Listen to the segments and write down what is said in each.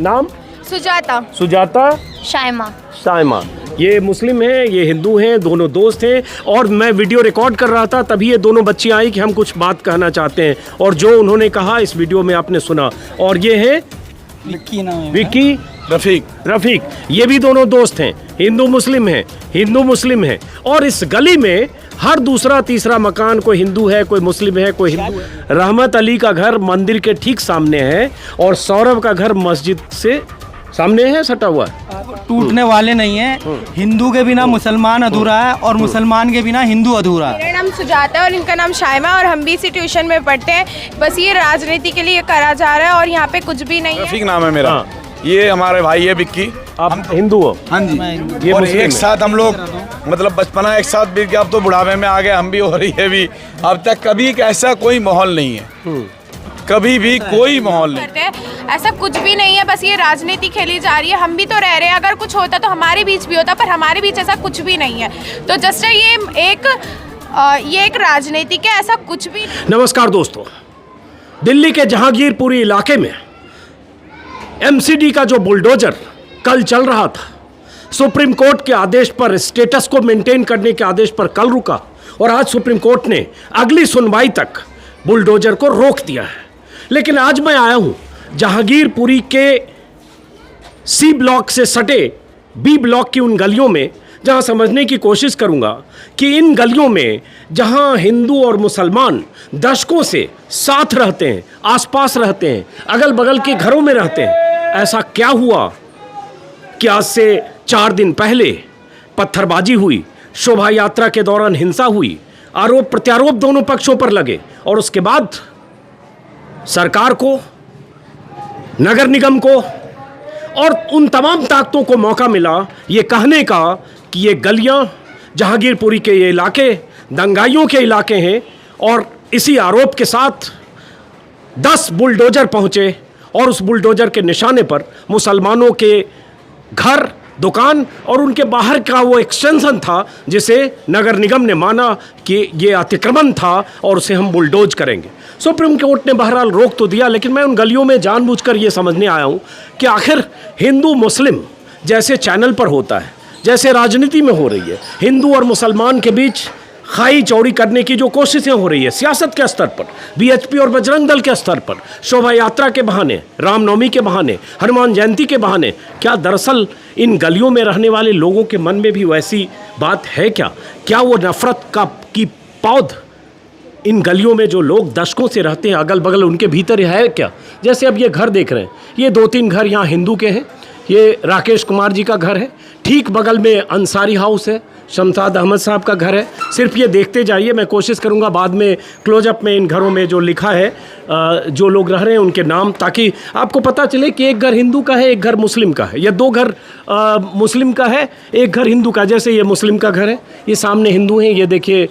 नाम? सुजाता। सुजाता। शाइमा। शाइमा। ये मुस्लिम हैं, ये हिंदू हैं, दोनों दोस्त हैं। और मैं वीडियो रिकॉर्ड कर रहा था तभी ये दोनों बच्ची आई कि हम कुछ बात कहना चाहते हैं, और जो उन्होंने कहा इस वीडियो में आपने सुना। और ये है विक्की नाम है। विक्की, रफीक। ये भी दोनों दोस्त हैं, हिंदू मुस्लिम हैं। और इस गली में हर दूसरा तीसरा मकान कोई हिंदू है, कोई मुस्लिम है, कोई हिंदू है। रहमत अली का घर मंदिर के ठीक सामने है और सौरभ का घर मस्जिद से सामने है, सटा हुआ। टूटने वाले नहीं है। हिंदू के बिना मुसलमान अधूरा है और मुसलमान के बिना हिंदू अधूरा है। मेरा नाम सुजाता है और इनका नाम शाइमा, और हम भी इसी ट्यूशन में पढ़ते हैं। बस ये राजनीति के लिए करा जा रहा है और यहाँ पे कुछ भी नहीं है। रफीक नाम है मेरा। ये हमारे भाई है विक्की। आप हिंदू हो? हाँ जी। ये और मुस्लिम एक साथ हम लोग मतलब बचपना एक साथ बीत गया, अब तो बुढ़ापे में आ गए हम भी और ये भी। अब तक कभी ऐसा कोई माहौल नहीं है, कभी भी कोई माहौल नहीं करते हैं, ऐसा कुछ भी नहीं है। बस ये राजनीति खेली जा रही है। हम भी तो रह रहे हैं, अगर कुछ होता तो हमारे बीच भी होता, पर हमारे बीच ऐसा कुछ भी नहीं है। तो जस्ट ये एक राजनीतिक है, ऐसा कुछ भी नहीं। नमस्कार दोस्तों, दिल्ली के जहांगीरपुरी इलाके में एमसीडी का जो बुलडोजर कल चल रहा था, सुप्रीम कोर्ट के आदेश पर, स्टेटस को मेंटेन करने के आदेश पर कल रुका, और आज सुप्रीम कोर्ट ने अगली सुनवाई तक बुलडोजर को रोक दिया है। लेकिन आज मैं आया हूं जहांगीरपुरी के सी ब्लॉक से सटे बी ब्लॉक की उन गलियों में, जहां समझने की कोशिश करूंगा कि इन गलियों में जहां हिंदू और मुसलमान दशकों से साथ रहते हैं, आसपास रहते हैं, अगल बगल के घरों में रहते हैं, ऐसा क्या हुआ कि आज से 4 दिन पहले पत्थरबाजी हुई, शोभा यात्रा के दौरान हिंसा हुई, आरोप प्रत्यारोप दोनों पक्षों पर लगे, और उसके बाद सरकार को, नगर निगम को और उन तमाम ताकतों को मौका मिला ये कहने का कि ये गलियां, जहांगीरपुरी के ये इलाके दंगाइयों के इलाके हैं। और इसी आरोप के साथ 10 बुलडोजर पहुंचे और उस बुलडोजर के निशाने पर मुसलमानों के घर, दुकान और उनके बाहर का वो एक्सटेंशन था, जिसे नगर निगम ने माना कि ये अतिक्रमण था और उसे हम बुलडोज करेंगे। सुप्रीम कोर्ट ने बहरहाल रोक तो दिया, लेकिन मैं उन गलियों में जानबूझकर ये समझने आया हूँ कि आखिर हिंदू मुस्लिम जैसे चैनल पर होता है, जैसे राजनीति में हो रही है, हिंदू और मुसलमान के बीच खाई चौड़ी करने की जो कोशिशें हो रही है सियासत के स्तर पर, बीएचपी और बजरंग दल के स्तर पर, शोभा यात्रा के बहाने, रामनवमी के बहाने, हनुमान जयंती के बहाने, क्या दरअसल इन गलियों में रहने वाले लोगों के मन में भी वैसी बात है क्या वो नफरत की पौध इन गलियों में जो लोग दशकों से रहते हैं अगल बगल, उनके भीतर है क्या? जैसे अब ये घर देख रहे हैं, ये 2-3 घर यहाँ हिंदू के हैं। ये राकेश कुमार जी का घर है, ठीक बगल में अंसारी हाउस है, शमशाद अहमद साहब का घर है। सिर्फ ये देखते जाइए, मैं कोशिश करूंगा बाद में क्लोजअप में इन घरों में जो लिखा है, जो लोग रह रहे हैं उनके नाम, ताकि आपको पता चले कि एक घर हिंदू का है, एक घर मुस्लिम का है, या 2 घर मुस्लिम का है, एक घर हिंदू का। जैसे ये मुस्लिम का घर है, ये सामने हिंदू हैं, ये देखिए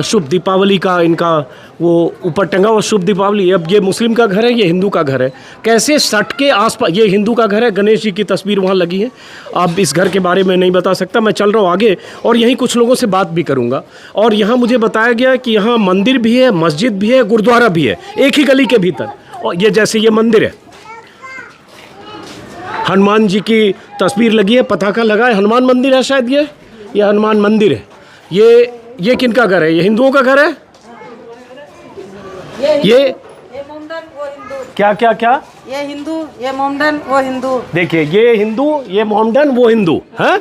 शुभ दीपावली का इनका वो ऊपर टंगा हुआ शुभ दीपावली। अब ये मुस्लिम का घर है, ये हिंदू का घर है। कैसे सट के आसपास, ये हिंदू का घर है, गणेश जी की तस्वीर वहाँ लगी है। अब इस घर के बारे में नहीं बता सकता, मैं चल रहा हूँ आगे और यहीं कुछ लोगों से बात भी करूँगा। और यहाँ मुझे बताया गया कि यहाँ मंदिर भी है, मस्जिद भी है, गुरुद्वारा भी है, एक ही गली के भीतर। और ये जैसे ये मंदिर है, हनुमान जी की तस्वीर लगी है, पताका लगा है, हनुमान मंदिर है शायद, ये हनुमान मंदिर है। ये किनका घर है? ये हिंदुओं का घर है। ये मोमडन वो हिंदू। क्या ये हिंदू, ये मोमडन वो हिंदू। देखिए, ये हिंदू, ये मोमडन, वो हिंदू है,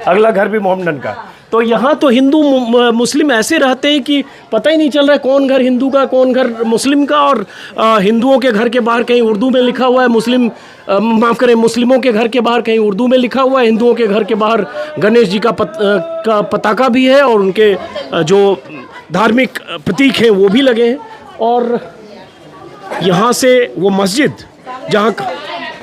अगला घर भी मोमडन का। तो यहाँ तो हिंदू मुस्लिम ऐसे रहते हैं कि पता ही नहीं चल रहा है कौन घर हिंदू का, कौन घर मुस्लिम का। और हिंदुओं के घर के बाहर कहीं उर्दू में लिखा हुआ है, माफ़ करें, मुस्लिमों के घर के बाहर कहीं उर्दू में लिखा हुआ है, हिंदुओं के घर के बाहर गणेश जी का पताका भी है और उनके जो धार्मिक प्रतीक हैं वो भी लगे हैं। और यहाँ से वो मस्जिद जहाँ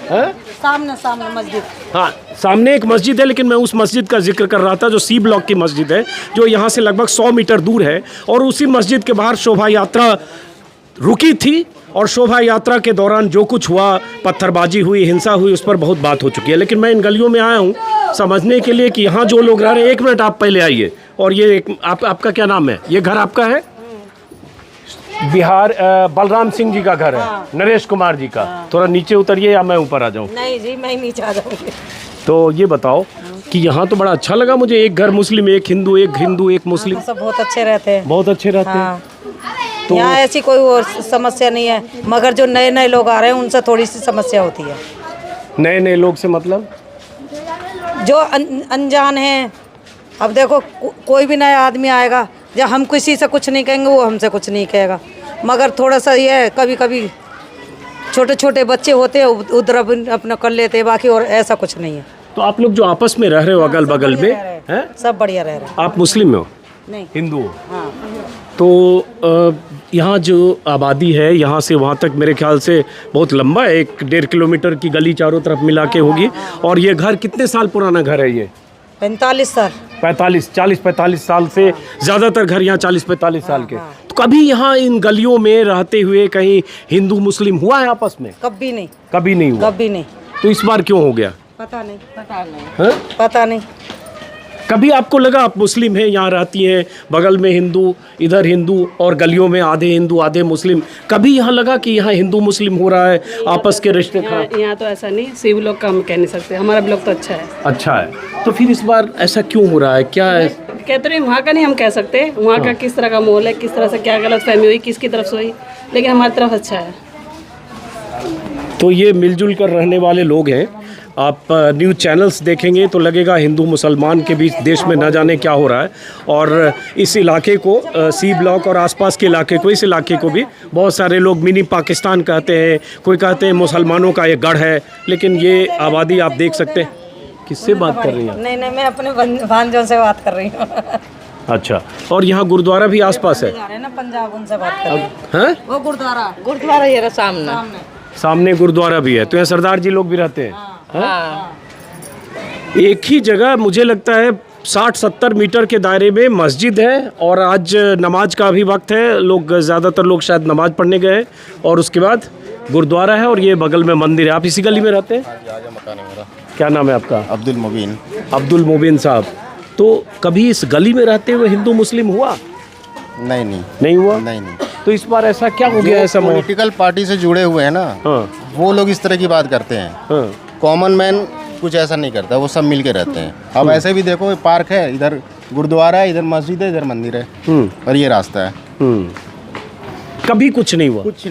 है, सामने मस्जिद, हाँ सामने एक मस्जिद है, लेकिन मैं उस मस्जिद का जिक्र कर रहा था जो सी ब्लॉक की मस्जिद है, जो यहाँ से लगभग 100 मीटर दूर है। और उसी मस्जिद के बाहर शोभा यात्रा रुकी थी, और शोभा यात्रा के दौरान जो कुछ हुआ, पत्थरबाजी हुई, हिंसा हुई, उस पर बहुत बात हो चुकी है। लेकिन मैं इन गलियों में आया हूँ समझने के लिए कि यहाँ जो लोग रह रहे हैं। 1 मिनट आप पहले आइए। और ये आपका क्या नाम है? ये घर आपका है? बिहार बलराम सिंह जी का घर है, नरेश कुमार जी का। थोड़ा नीचे उतरिए या मैं ऊपर आ जाऊँ? नहीं जी, मैं नीचे आ जाऊंगी। तो ये बताओ कि यहाँ तो बड़ा अच्छा लगा मुझे, एक घर मुस्लिम, एक हिंदू, एक मुस्लिम, सब बहुत अच्छे रहते हैं। बहुत अच्छे रहते हैं। हाँ। यहाँ ऐसी कोई और समस्या नहीं है, मगर जो नए नए लोग आ रहे हैं उनसे थोड़ी सी समस्या होती है। नए नए लोग से मतलब? जो अनजान हैं, अब देखो कोई भी नया आदमी आएगा, जब हम किसी से कुछ नहीं कहेंगे वो हमसे कुछ नहीं कहेगा, मगर थोड़ा सा ये है, कभी कभी छोटे छोटे बच्चे होते हैं उधर अपना कर लेते हैं, बाकी और ऐसा कुछ नहीं है। तो आप लोग जो आपस में रह रहे हो अगल बगल में हैं? सब बढ़िया रह रहे हैं। आप मुस्लिम हो? नहीं, हिंदू हो? हाँ। तो यहाँ जो आबादी है यहाँ से वहाँ तक मेरे ख्याल से बहुत लंबा है, 1-1.5 किलोमीटर की गली चारों तरफ मिला के होगी। और ये घर कितने साल पुराना घर है ये? 45 साल। 40-45 साल से ज़्यादातर घर यहाँ 40-45 साल के। तो कभी यहाँ इन गलियों में रहते हुए कहीं हिंदू मुस्लिम हुआ है आपस में? कभी नहीं, कभी नहीं हुआ। कभी नहीं। तो इस बार क्यों हो गया? पता नहीं, हाँ? पता नहीं। कभी आपको लगा आप मुस्लिम हैं, यहाँ रहती हैं, बगल में हिंदू, इधर हिंदू और गलियों में आधे हिंदू आधे मुस्लिम, कभी यहाँ लगा कि यहाँ हिंदू मुस्लिम हो रहा है, आपस के रिश्ते खराब? यहाँ तो ऐसा नहीं, सिर्फ लोग का हम कह नहीं सकते, हमारा ब्लॉक तो अच्छा है। अच्छा है, तो फिर इस बार ऐसा क्यों हो रहा है, क्या है? कहते नहीं, वहाँ का नहीं हम कह सकते, वहाँ का किस तरह का माहौल है, किस तरह से क्या गलत फहमी हुई, किसकी तरफ से हुई, लेकिन हमारी तरफ अच्छा है। तो ये मिलजुल कर रहने वाले लोग हैं। आप न्यूज़ चैनल्स देखेंगे तो लगेगा हिंदू मुसलमान के बीच देश में न जाने क्या हो रहा है। और इस इलाके को सी ब्लॉक और आसपास के इलाके को, इस इलाके को भी बहुत सारे लोग मिनी पाकिस्तान कहते हैं, कोई कहते हैं मुसलमानों का ये गढ़ है। लेकिन ये आबादी आप देख सकते हैं। किससे बात कर रही हैं? नहीं नहीं, मैं अपने भांजों से बात कर रही हूँ। अच्छा, और यहाँ गुरुद्वारा भी आसपास है ना, पंजाब, उनसे बात कर रही हूँ। हैं? वो गुरुद्वारा ये रहा सामने गुरुद्वारा भी है, तो यहाँ सरदार जी लोग भी रहते हैं। हाँ? एक ही जगह मुझे लगता है 60-70 मीटर के दायरे में मस्जिद है, और आज नमाज का भी वक्त है, लोग ज़्यादातर लोग शायद नमाज पढ़ने गए, और उसके बाद गुरुद्वारा है और ये बगल में मंदिर है। आप इसी गली में रहते हैं? क्या नाम है आपका? अब्दुल मुबीन। अब्दुल मुबीन साहब, तो कभी इस गली में रहते हुए हिंदू मुस्लिम हुआ? नहीं हुआ। नहीं। तो इस बार ऐसा क्या हो गया? ऐसा पॉलिटिकल पार्टी से जुड़े हुए हैं ना, हाँ, वो लोग इस तरह की बात करते हैं। हाँ, कॉमन मैन कुछ ऐसा नहीं करता, वो सब मिल के रहते हैं। अब ऐसे भी देखो, पार्क है, इधर गुरुद्वारा है, इधर मस्जिद है, इधर मंदिर है, और ये रास्ता है। कभी कुछ नहीं हुआ? कुछ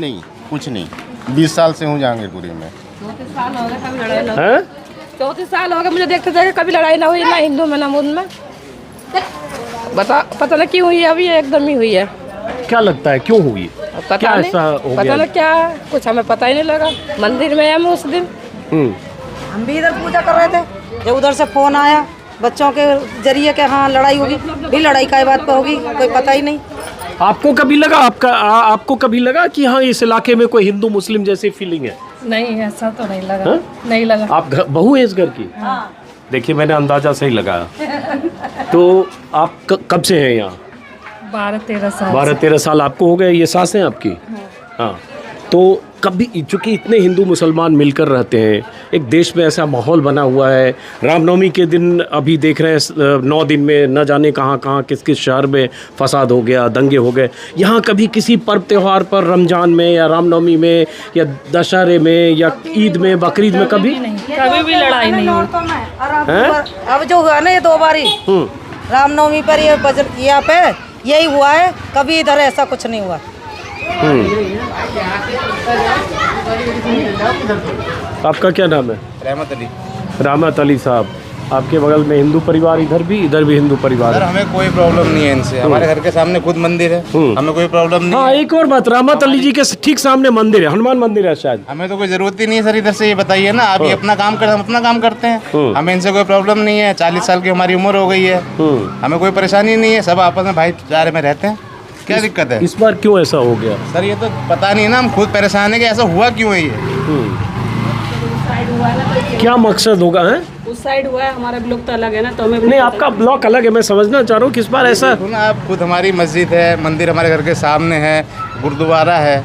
नहीं। 20 साल से हूँ जहांगीरपुरी में। 34 साल हो गए मुझे देखते देखे, कभी लड़ाई ना हुई, ना हिंदू में ना मुस्लिम में। पता नहीं क्यों हुई है, अभी एकदम ही हुई है। क्या लगता है क्यों हुई? पता क्या नहीं, ऐसा हो पता गया? नहीं क्या, कुछ हमें पता ही नहीं लगा। मंदिर में है मुस्लिम, हम भी इधर पूजा कर रहे थे, जब उधर से फोन आया बच्चों के जरिए कि हाँ लड़ाई होगी, भी लड़ाई का बात पर होगी, कोई पता ही नहीं। आपको कभी लगा आपको कभी लगा कि हाँ इस इलाके में कोई हिंदू मुस्लिम जैसी फीलिंग है? नहीं ऐसा तो नहीं लगा। हाँ? नहीं लगा। आप बहू है इस घर की? देखिए, मैंने अंदाजा सही लगाया। तो आप कब से हैं यहाँ? 12-13 साल। 12-13 साल आपको हो गए। ये सास हैं आपकी? हाँ। तो कभी, चूँकि इतने हिंदू मुसलमान मिलकर रहते हैं, एक देश में ऐसा माहौल बना हुआ है, रामनवमी के दिन अभी देख रहे हैं 9 दिन में न जाने कहाँ किस किस शहर में फसाद हो गया, दंगे हो गए। यहाँ कभी किसी पर्व त्यौहार पर, रमजान में या रामनवमी में या दशहरे में या ईद में, बकरीद में कभी भी लड़ाई नहीं हुई। अब जो हुआ ना ये 2 बारी रामनवमी पर, ये यहाँ पे यही हुआ है, कभी इधर ऐसा कुछ नहीं हुआ। आपका क्या नाम है? रहमत अली। रहमत अली साहब, आपके बगल में हिंदू परिवार इधर भी हिंदू परिवार सर, है? हमें कोई प्रॉब्लम नहीं है इनसे। हमारे घर के सामने खुद मंदिर है, हमें कोई प्रॉब्लम नहीं हाँ, है। एक और बात, रहमत अली जी के ठीक सामने मंदिर है, हनुमान मंदिर है शायद। हमें तो कोई जरूरत ही नहीं है सर, इधर से ये बताइए ना, आप ये अपना काम करते, हम अपना काम करते हैं, हमें इनसे कोई प्रॉब्लम नहीं है। 40 साल की हमारी उम्र हो गई है, हमें कोई परेशानी नहीं है, सब आपस में भाईचारे में रहते हैं। क्या दिक्कत है? इस बार क्यों ऐसा हो गया? सर ये तो पता नहीं ना, हम खुद परेशान है कि ऐसा हुआ क्यों है ये। क्या मकसद होगा? है उस साइड हुआ है, हमारा ब्लॉक तो अलग है ना, तो हमें नहीं, आपका ब्लॉक अलग है, मैं समझना चाह रहा हूँ किस बार ऐसा। सुना आप खुद, हमारी मस्जिद है, मंदिर हमारे घर के सामने है, गुरुद्वारा है,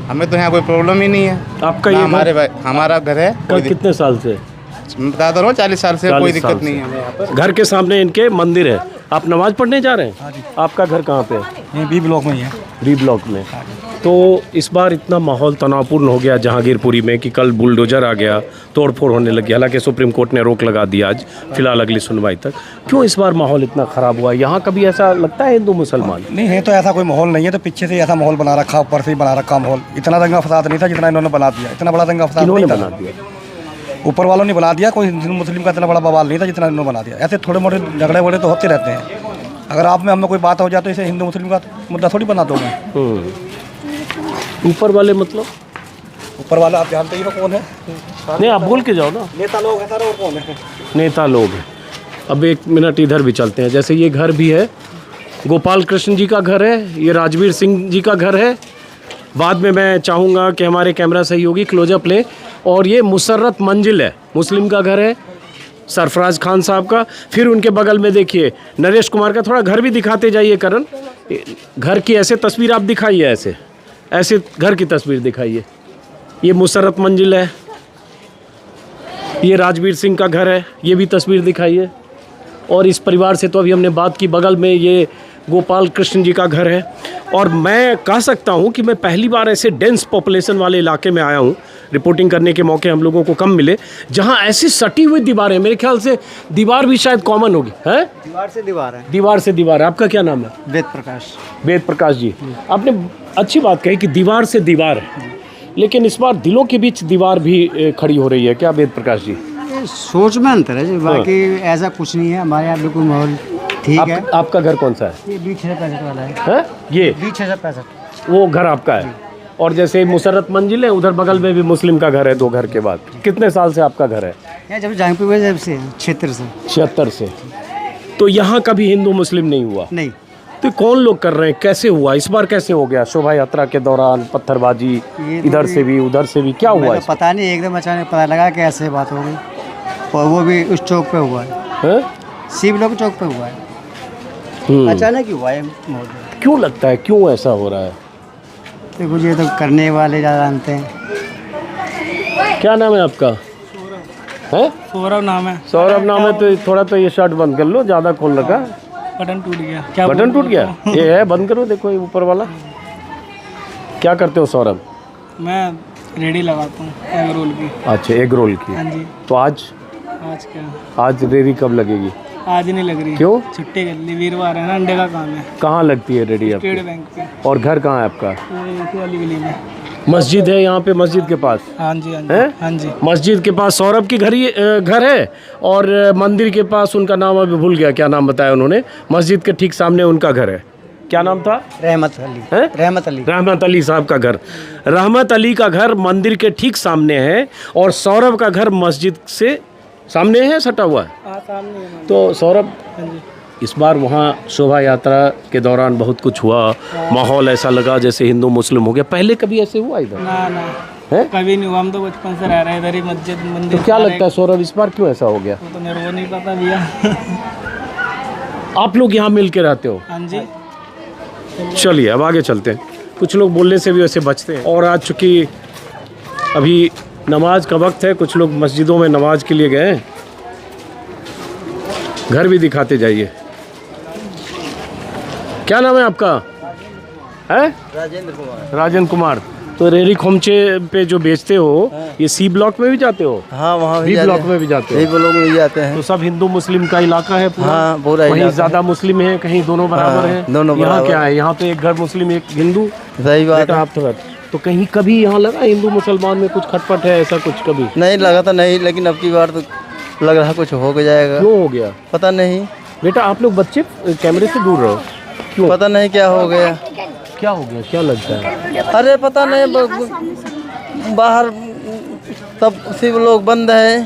हमें तो यहाँ कोई प्रॉब्लम ही नहीं है। आपका ना ये हमारा घर है। कितने साल से? मैं बता रहा हूँ 40 साल से, कोई दिक्कत नहीं है हमें यहाँ पर। घर के सामने इनके मंदिर है। आप नमाज पढ़ने जा रहे हैं? हाँ जी। आपका घर कहाँ पे है? ये बी ब्लॉक में ही है। बी ब्लॉक में। तो इस बार इतना माहौल तनावपूर्ण हो गया जहांगीरपुरी में कि कल बुलडोजर आ गया, तोड़फोड़ होने लगी। हालांकि सुप्रीम कोर्ट ने रोक लगा दिया आज फिलहाल अगली सुनवाई तक। क्यों इस बार माहौल इतना ख़राब हुआ? यहाँ कभी ऐसा लगता है हिंदू मुसलमान? नहीं है तो ऐसा कोई माहौल नहीं है, तो पीछे से ऐसा माहौल बना रखा, ऊपर से ही बना रखा माहौल। इतना दंगा फसाद नहीं था जितना इन्होंने बना दिया। इतना बड़ा दंगा फसाद इन्होंने नहीं बना था, दिया। ऊपर वालों ने बना दिया। कोई हिंदू मुस्लिम का इतना बड़ा बवाल नहीं था जितना इन्होंने बना दिया। ऐसे थोड़े मोटे झगड़े वगड़े तो होते रहते हैं। अगर आप में हम में कोई बात हो जाए तो इसे हिंदू मुस्लिम का मुद्दा थोड़ी बना दोगे। ऊपर वाले मतलब? ऊपर वाला आप जानते ही हो कौन है। नहीं, आप बोल के जाओ ना। नेता लोग हैं सारे, और कौन है? नेता लोग हैं। अब एक मिनट इधर भी चलते हैं। जैसे ये घर भी है, गोपाल कृष्ण जी का घर है, ये राजवीर सिंह जी का घर है। बाद में मैं चाहूँगा कि हमारे कैमरा सहयोगी क्लोजअप ले। और ये मुसर्रत मंजिल है, मुस्लिम का घर है, सरफराज खान साहब का। फिर उनके बगल में देखिए नरेश कुमार का। थोड़ा घर भी दिखाते जाइए करण। घर की ऐसे तस्वीर आप दिखाइए, ऐसे घर की तस्वीर दिखाइए। ये मुसर्रत मंजिल है, ये राजवीर सिंह का घर है, ये भी तस्वीर दिखाइए। और इस परिवार से तो अभी हमने बात की, बगल में ये गोपाल कृष्ण जी का घर है। और मैं कह सकता हूँ कि मैं पहली बार ऐसे डेंस पॉपुलेशन वाले इलाके में आया हूँ। रिपोर्टिंग करने के मौके हम लोगों को कम मिले, जहाँ ऐसी सटी हुई दीवारें, मेरे ख्याल से दीवार भी शायद कॉमन होगी है। दीवार से दीवार है। दीवार से दीवार। आपका क्या नाम है? वेद प्रकाश। वेद प्रकाश जी, आपने अच्छी बात कही कि दीवार से दीवार है, लेकिन इस बार दिलों के बीच दीवार भी खड़ी हो रही है क्या वेद प्रकाश जी? सोच में अंतर है जी, बाकी ऐसा कुछ नहीं है। हमारे यहाँ बिल्कुल माहौल ठीक है। आपका घर कौन सा है? ये 2065 वाला है। ये 2065 वो घर आपका है। और जैसे मुसर्रत मंजिल है, उधर बगल में भी मुस्लिम का घर है, 2 घर के बाद। कितने साल से आपका घर है? यहाँ जब जहांगीरपुर में जब से 76 से। 76 से। तो यहाँ कभी हिंदू मुस्लिम नहीं हुआ? नहीं। तो कौन लोग कर रहे हैं? कैसे हुआ इस बार? कैसे हो गया? शोभा यात्रा के दौरान पत्थरबाजी इधर से भी उधर से भी, क्या हुआ? पता नहीं, एकदम अचानक पता लगा कि ऐसे बात हो गई। और वो भी उस चौक पे हुआ है, सी ब्लॉक चौक पे हुआ है। अचानक ही हुआ है। क्यों लगता है, क्यों ऐसा हो रहा है? देखो ये तो करने वाले ज़्यादा जानते हैं। क्या नाम है आपका? है सौरभ नाम है। सौरभ नाम है। तो थोड़ा तो ये शर्ट बंद कर लो, ज़्यादा खोल रखा। बटन टूट गया। क्या बटन टूट गया? ये है, बंद करो। देखो ये ऊपर वाला। क्या करते हो सौरभ? मैं रेडी लगाता हूँ एग रोल की। अच्छा, एग रोल की। हाँ जी। तो आज क्या? आज रेडी कब लगेगी? आज नहीं लग रही। क्यों? छुट्टी कर ली, वीरवार है ना, अंडे का काम है। कहाँ लगती है रेडी आपकी? स्टेट बैंक पे। और घर कहाँ है आपका? इसी वाली गली में। मस्जिद है यहाँ पे, मस्जिद के पास? हाँ जी, हाँ जी, है? हाँ जी। मस्जिद के पास सौरभ की घर है। और मंदिर के पास उनका नाम अभी भूल गया, क्या नाम बताया उन्होंने। मस्जिद के ठीक सामने उनका घर है। क्या नाम था? रहमत अली। है? रहमत अली। रहमत अली साहब का घर। रहमत अली का घर मंदिर के ठीक सामने है, और सौरभ का घर मस्जिद से सामने है, सटा हुआ है। तो सौरभ, इस बार वहाँ शोभा यात्रा के दौरान बहुत कुछ हुआ, माहौल ऐसा लगा जैसे हिंदू मुस्लिम हो गया। पहले कभी ऐसे हुआ इधर? ना है? कभी नहीं हुआ। हम तो बचपन से रह रहे हैं इधर ही, मस्जिद मंदिर। तो क्या लगता है सौरभ, इस बार क्यों ऐसा हो गया? तो मेरे को नहीं पता भैया। आप लोग यहाँ मिल के रहते हो? हाँ जी। चलिए अब आगे चलते हैं। कुछ लोग बोलने से भी वैसे बचते हैं। और आज चूँकि अभी नमाज का वक्त है, कुछ लोग मस्जिदों में नमाज के लिए गए हैं। घर भी दिखाते जाइए। क्या नाम है आपका? है? राजेंद्र कुमार। राजेंद्र कुमार। तो रेहड़ी खोमचे पे जो बेचते हो, ये सी ब्लॉक में भी जाते हो? हाँ, वहाँ बी ब्लॉक में भी जाते हो? बी ब्लॉक में भी जाते हैं। तो सब हिंदू मुस्लिम का इलाका है पूरा? हाँ, पूरा कहीं ज़्यादा मुस्लिम है, कहीं दोनों बराबर है? दोनों यहाँ बराबर। क्या है? यहाँ पे एक घर मुस्लिम एक हिंदू। सही बात बेटा है। आप तो कहीं कभी यहाँ लगा हिंदू मुसलमान में कुछ खटपट है, ऐसा कुछ कभी? नहीं लगा तो नहीं, लेकिन अब की बार तो लग रहा कुछ हो जाएगा। क्यों हो गया? पता नहीं। बेटा आप लोग बच्चे कैमरे से दूर रहो। क्यों? पता नहीं क्या हो गया। क्या हो गया, क्या लगता है? अरे पता नहीं, बाहर सब सिर्फ लोग बंद है,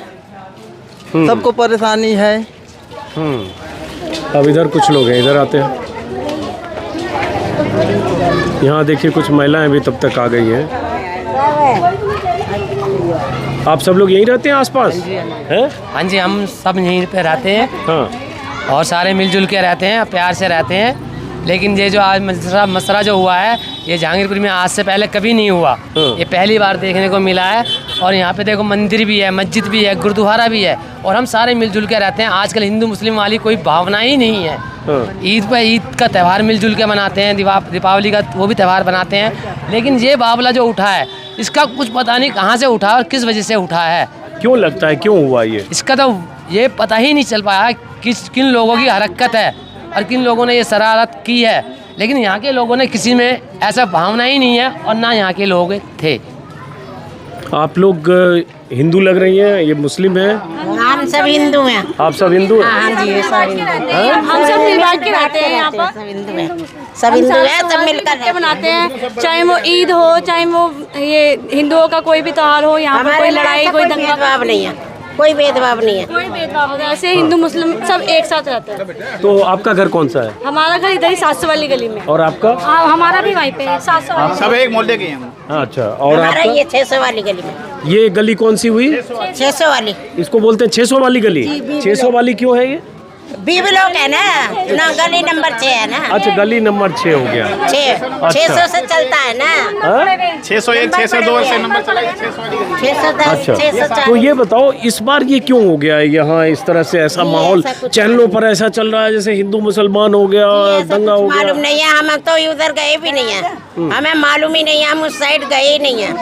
सबको परेशानी है। अब इधर कुछ लोग हैं, इधर आते हैं। यहाँ देखिए कुछ महिलाएं भी तब तक आ गई हैं। आप सब लोग यहीं रहते हैं आसपास? हैं? हाँ जी, हम सब यहीं पे रहते हैं। हाँ। और सारे मिलजुल के रहते हैं, प्यार से रहते हैं। लेकिन ये जो आज मसला जो हुआ है, ये जहांगीरपुर में आज से पहले कभी नहीं हुआ। ये पहली बार देखने को मिला है। और यहाँ पे देखो मंदिर भी है, मस्जिद भी है, गुरुद्वारा भी है, और हम सारे मिलजुल के रहते हैं। आजकल हिंदू मुस्लिम वाली कोई भावना ही नहीं है। ईद पर ईद का त्यौहार मिलजुल के मनाते हैं, दीपावली का वो भी त्यौहार बनाते हैं। लेकिन ये बावला जो उठा है, इसका कुछ पता नहीं कहाँ से उठा और किस वजह से उठा है। क्यों लगता है क्यों हुआ ये? इसका तो ये पता ही नहीं चल पाया किन लोगों की हरकत है और किन लोगों ने ये शरारत की है। लेकिन यहाँ के लोगों ने किसी में ऐसा भावना ही नहीं है और ना यहाँ के लोग थे। आप लोग हिंदू लग रही हैं, ये मुस्लिम है? हम सब हिंदू हैं। आप सब हिंदू हैं? हाँ जी, सब हिंदू। हम सब मिलकर के रहते हैं यहाँ पर। सब हिंदू हैं, सब हिंदू हैं, सब मिलकर मनाते हैं। चाहे वो ईद हो, चाहे वो ये हिंदुओं का कोई भी त्योहार हो, यहाँ पर कोई लड़ाई, कोई दंगा भेदभाव नहीं है, कोई भेदभाव नहीं है। कोई भेदभाव नहीं, ऐसे हिंदू मुस्लिम सब एक साथ रहते हैं। तो आपका घर कौन सा है? हमारा घर इधर ही 700 वाली गली में। और आपका? हमारा भी वहीं पे 700 वाली। सब एक मोहल्ले के हैं। अच्छा, और हमारा आपका? ये 600 वाली गली में। ये गली कौन सी हुई? 600 वाली। इसको बोलते हैं 600 वाली गली। 600 वाली क्यों है ये? बीबी लोग है ना, गली नंबर 6 है ना। अच्छा, गली नंबर 6 हो गया। 600 से चलता है ना। 601, 602 से नंबर चला गया, 600 अच्छा, 604। तो ये बताओ इस बार ये क्यों हो गया है यहाँ इस तरह से? ऐसा माहौल चैनलों पर ऐसा चल रहा है जैसे हिंदू मुसलमान हो गया, दंगा हो गया। मालूम नहीं है, हम तो उधर गए भी नहीं है, हमें मालूम ही नहीं है, हम उस साइड गए ही नहीं है।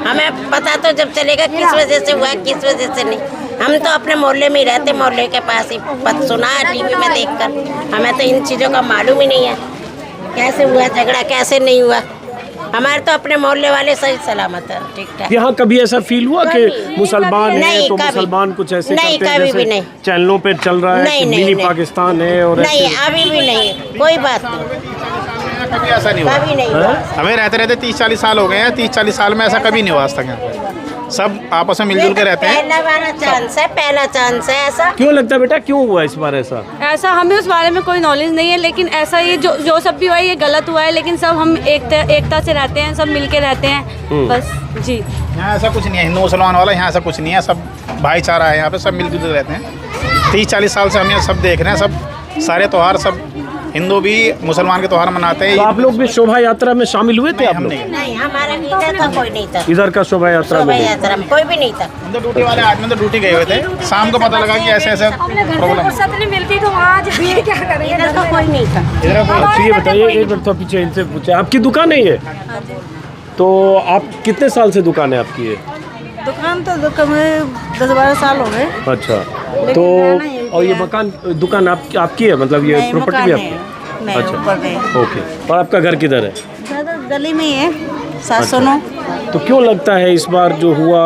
हमें पता तो जब चलेगा किस वजह से हुआ, किस वजह से नहीं। हम तो अपने मोहल्ले में ही रहते, मोहल्ले के पास ही सुना टीवी में देखकर। हमें तो इन चीज़ों का मालूम ही नहीं है, कैसे हुआ झगड़ा, कैसे नहीं हुआ। हमारे तो अपने मोहल्ले वाले सही सलामत है, ठीक ठाक। यहाँ कभी ऐसा फील हुआ कि मुसलमान है तो मुसलमान कुछ ऐसे नहीं, करते हैं कभी भी जैसे नहीं। चैनलों पे चल रहा है कि मिनी पाकिस्तान है और नहीं, ऐसे? अभी भी नहीं, कोई बात नहीं, कभी ऐसा नहीं हुआ। कभी नहीं हुआ। हमें रहते रहते 30-40 साल हो गए हैं। 30-40 साल में ऐसा कभी नहीं हुआ आज तक यहाँ पे। सब आपस में मिलजुल के रहते हैं। पहला वाला चांस है, पहला चांस है ऐसा। क्यों लगता है बेटा, क्यों हुआ इस बार ऐसा? ऐसा हमें उस बारे में कोई नॉलेज नहीं है, लेकिन ऐसा ये जो सब भी हुआ है ये गलत हुआ है। लेकिन सब हम एकता से रहते हैं, सब मिल के रहते हैं बस जी। यहाँ ऐसा कुछ नहीं है हिंदू मुसलमान वाला, यहाँ ऐसा कुछ नहीं है। सब भाईचारा है यहाँ पे, सब मिलजुल के रहते हैं। 30-40 साल से हम ये सब देख रहे हैं। सब सारे त्यौहार सब हिंदू भी मुसलमान के त्यौहार मनाते हैं। तो आप लोग भी शोभा यात्रा में शामिल हुए थे? आप लोग? नहीं, हमारा इधर का कोई नहीं था। इधर का शोभा यात्रा में यात्रा में कोई भी नहीं था। हम तो ड्यूटी वाले आदमी तो ड्यूटी गए हुए थे। शाम को पता लगा कि ऐसे ऐसे प्रॉब्लम। फुर्सत नहीं मिलती तो वहाँ जाके क्या करेंगे। इधर का कोई नहीं था। अच्छा, ये बताइए, एक मिनट तो पीछे इनसे पूछे, आपकी दुकान है ये? तो आप कितने साल से दुकान है आपकी ये? दुकान तो कम 10-12 साल हो गए। अच्छा, तो और ये मकान दुकान आपकी है, मतलब ये प्रॉपर्टी भी आपकी? अच्छा, ओके। और आपका घर किधर है? गली में ही है, 709। तो क्यों लगता है इस बार जो हुआ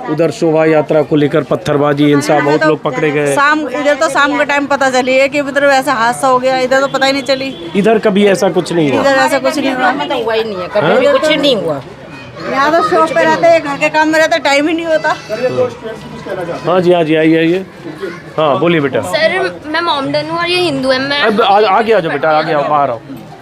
उधर शोभा यात्रा को लेकर पत्थरबाजी, हिंसा, बहुत लोग पकड़े गए? इधर तो शाम के टाइम पता चली है कि मतलब ऐसा हादसा हो गया, इधर तो पता ही नहीं चली। इधर कभी ऐसा कुछ नहीं हुआ? इधर ऐसा कुछ नहीं हुआ, हुआ ही नहीं है, कभी कुछ नहीं हुआ। यहाँ तो शॉप पे रहते हैं, घर के काम में रहते, टाइम ही नहीं होता। हाँ जी, हाँ जी, आइए। हाँ, बोलिए बेटा। सर मैं मोमडन हूँ और ये हिंदू है। मैं अब आगे आ जाओ बेटा, आगे आओ,